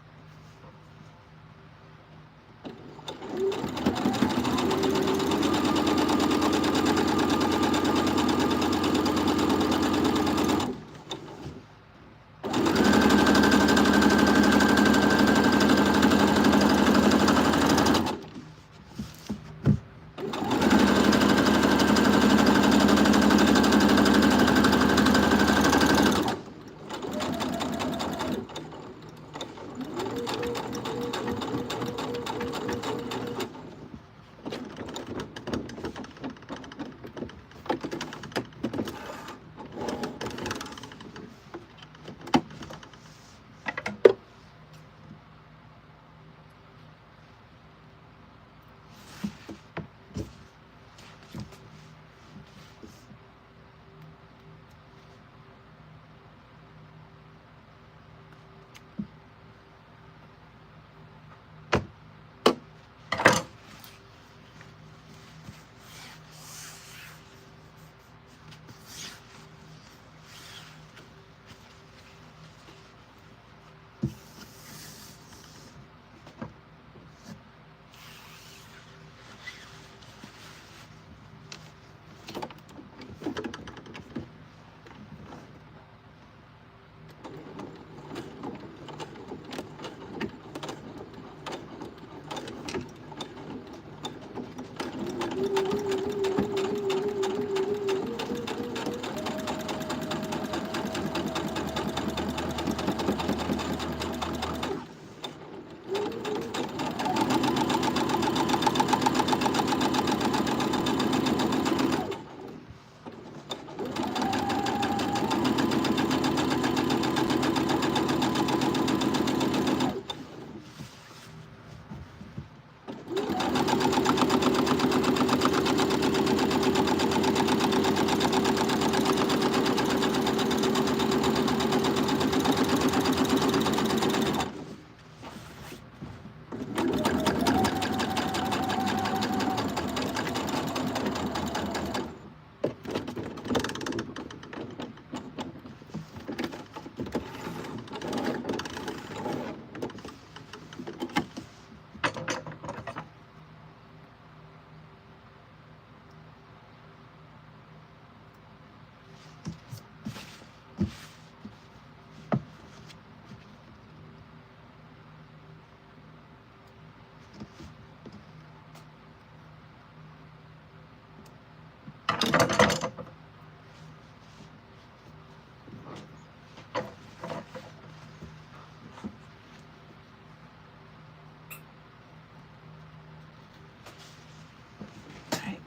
All right.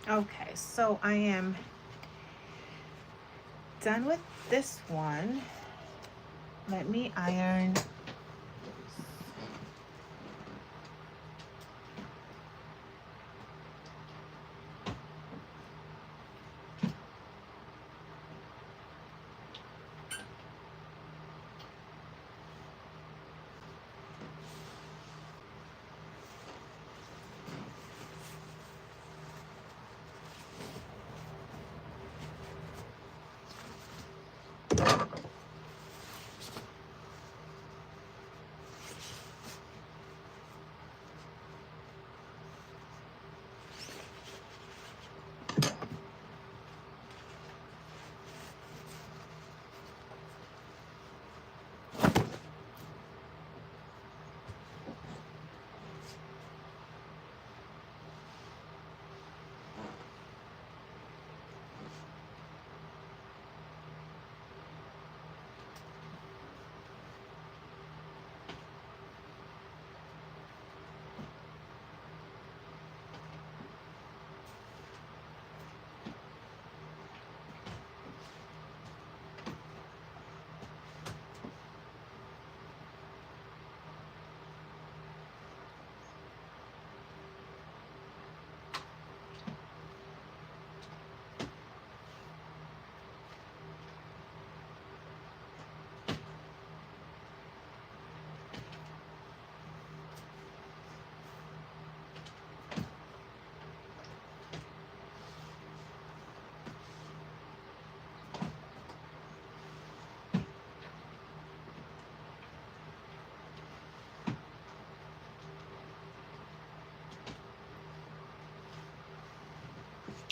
Okay, so I am done with this one. Let me iron.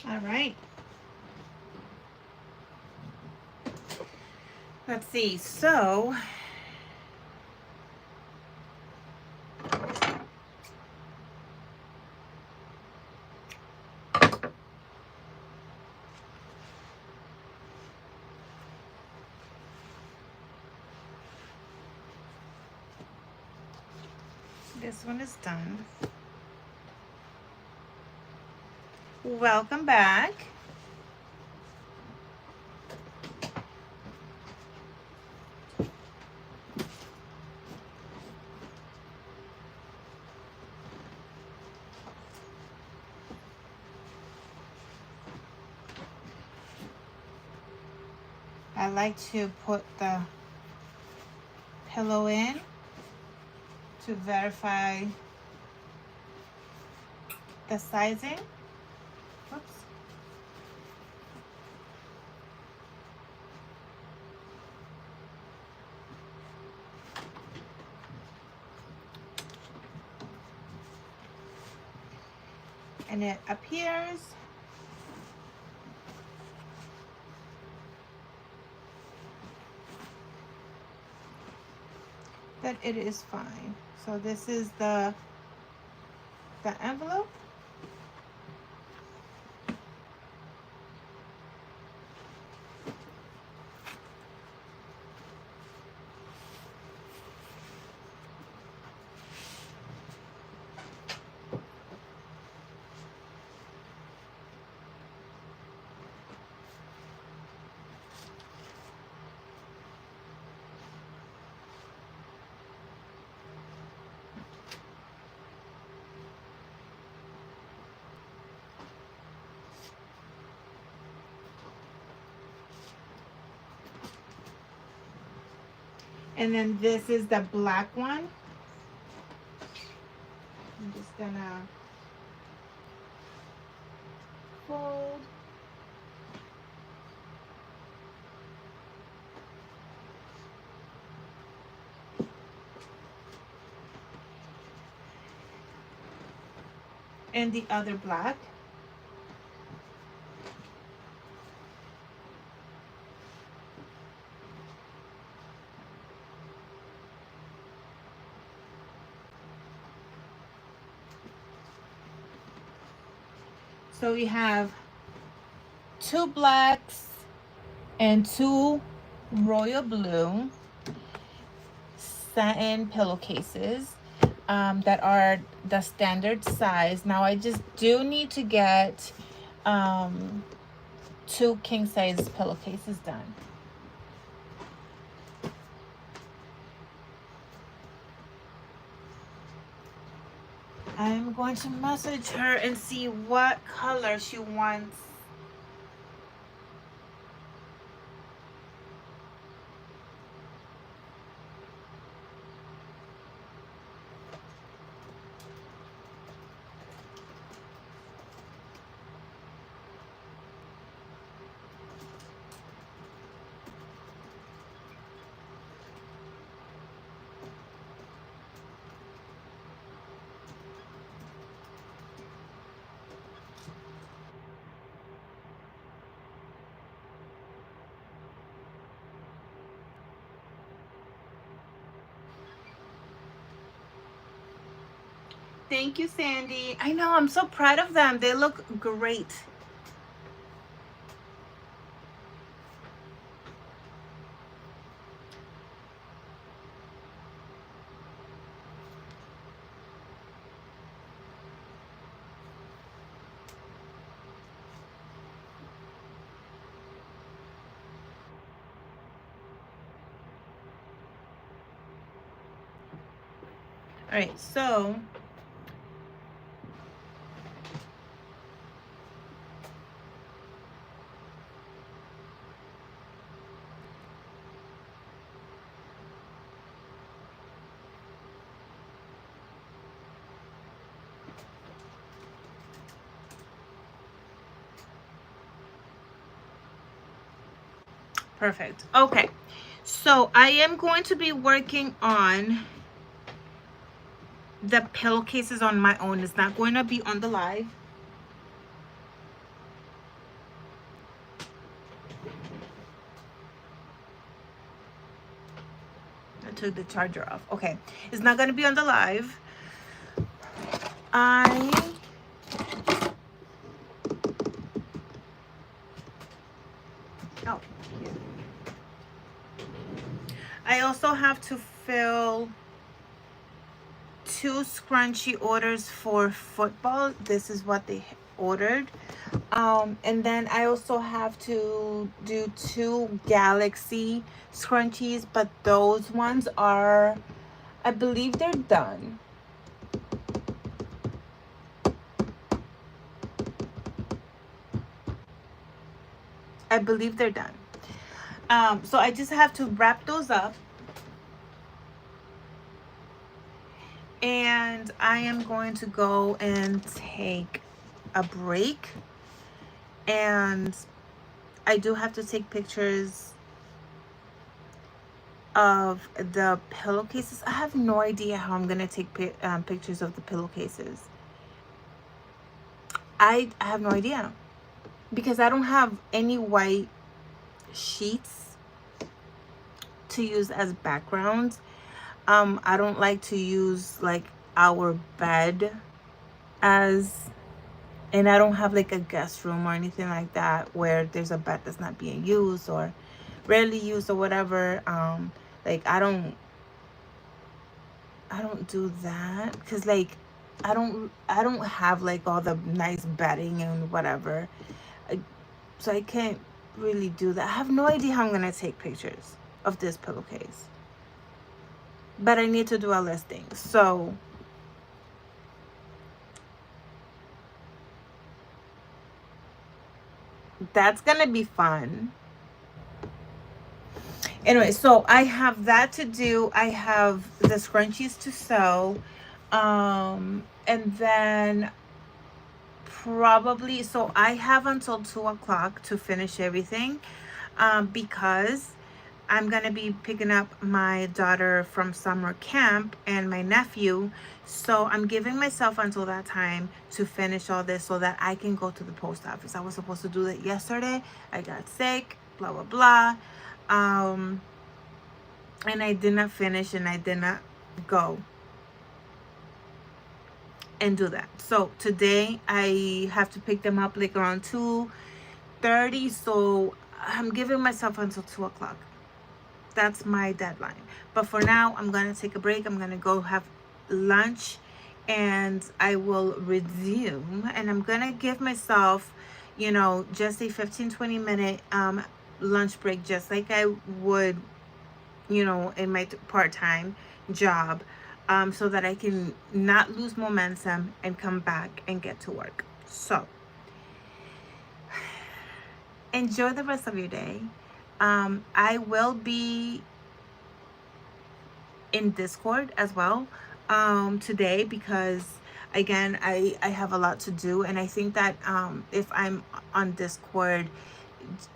All right. Let's see. So this one is done. Welcome back. I like to put the pillow in to verify the sizing. Whoops. And it appears that it is fine. So this is the envelope. And then this is the black one. I'm just gonna fold. And the other black. So we have 2 blacks and 2 royal blue satin pillowcases that are the standard size. Now I just do need to get 2 king size pillowcases done. I'm going to message her and see what color she wants. Thank you, Sandy. I know, I'm so proud of them. They look great. All right, so perfect. Okay, so I am going to be working on the pillowcases on my own. It's not going to be on the live. I took the charger off. Okay, it's not going to be on the live. Oh, yeah. I also have to fill 2 scrunchie orders for football. This is what they ordered. And then I also have to do 2 Galaxy scrunchies, but those ones are, I believe they're done. I believe they're done. So I just have to wrap those up. And I am going to go and take a break. And I do have to take pictures of the pillowcases. I have no idea how I'm going to take pictures of the pillowcases. I have no idea. Because I don't have any white sheets to use as backgrounds. I don't like to use like our bed as, and I don't have like a guest room or anything like that where there's a bed that's not being used or rarely used or whatever. Like I don't do that because like I don't have like all the nice bedding and whatever. So I can't really do that. I have no idea how I'm gonna take pictures of this pillowcase. But I need to do a listing. So that's gonna be fun. Anyway, so I have that to do. I have the scrunchies to sew. And then probably, so I have until 2 o'clock to finish everything, because I'm gonna be picking up my daughter from summer camp and my nephew. So I'm giving myself until that time to finish all this so that I can go to the post office. I was supposed to do that yesterday. I got sick, blah, blah, blah. And I did not finish and I did not go. and do that. So today I have to pick them up like around 2:30, so I'm giving myself until 2 o'clock. That's my deadline. But for now, I'm gonna take a break. I'm gonna go have lunch, and I will resume. And I'm gonna give myself, just a 15-20 minute lunch break, just like I would, in my part-time job, so that I can not lose momentum and come back and get to work. So enjoy the rest of your day. I will be in Discord as well today, because again, I have a lot to do, and I think that if I'm on Discord,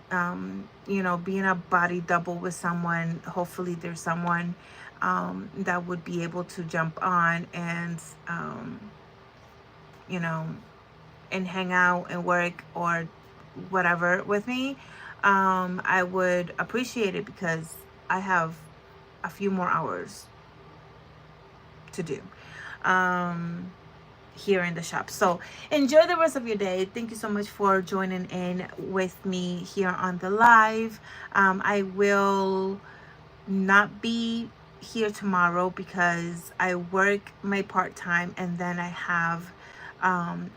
being a body double with someone, hopefully there's someone that would be able to jump on and you know and hang out and work or whatever with me. I would appreciate it, because I have a few more hours to do here in the shop. So enjoy the rest of your day. Thank you so much for joining in with me here on the live. I will not be here tomorrow because I work my part-time, and then I have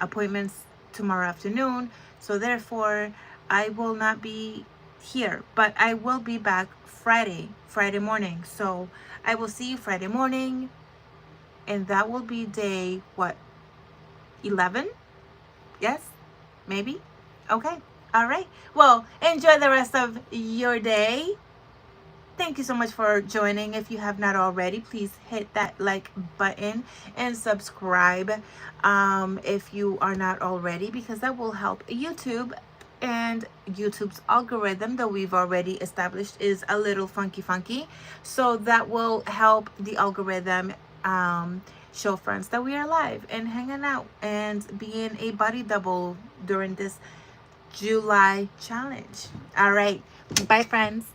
appointments tomorrow afternoon. So therefore I will not be here, but I will be back Friday morning. So I will see you Friday morning, and that will be day 11? Yes, maybe. Okay, all right. Well, enjoy the rest of your day. Thank you so much for joining. If you have not already, please hit that like button and subscribe if you are not already, because that will help YouTube. And YouTube's algorithm that we've already established is a little funky. So that will help the algorithm show friends that we are live and hanging out and being a body double during this July challenge. All right. Bye, friends.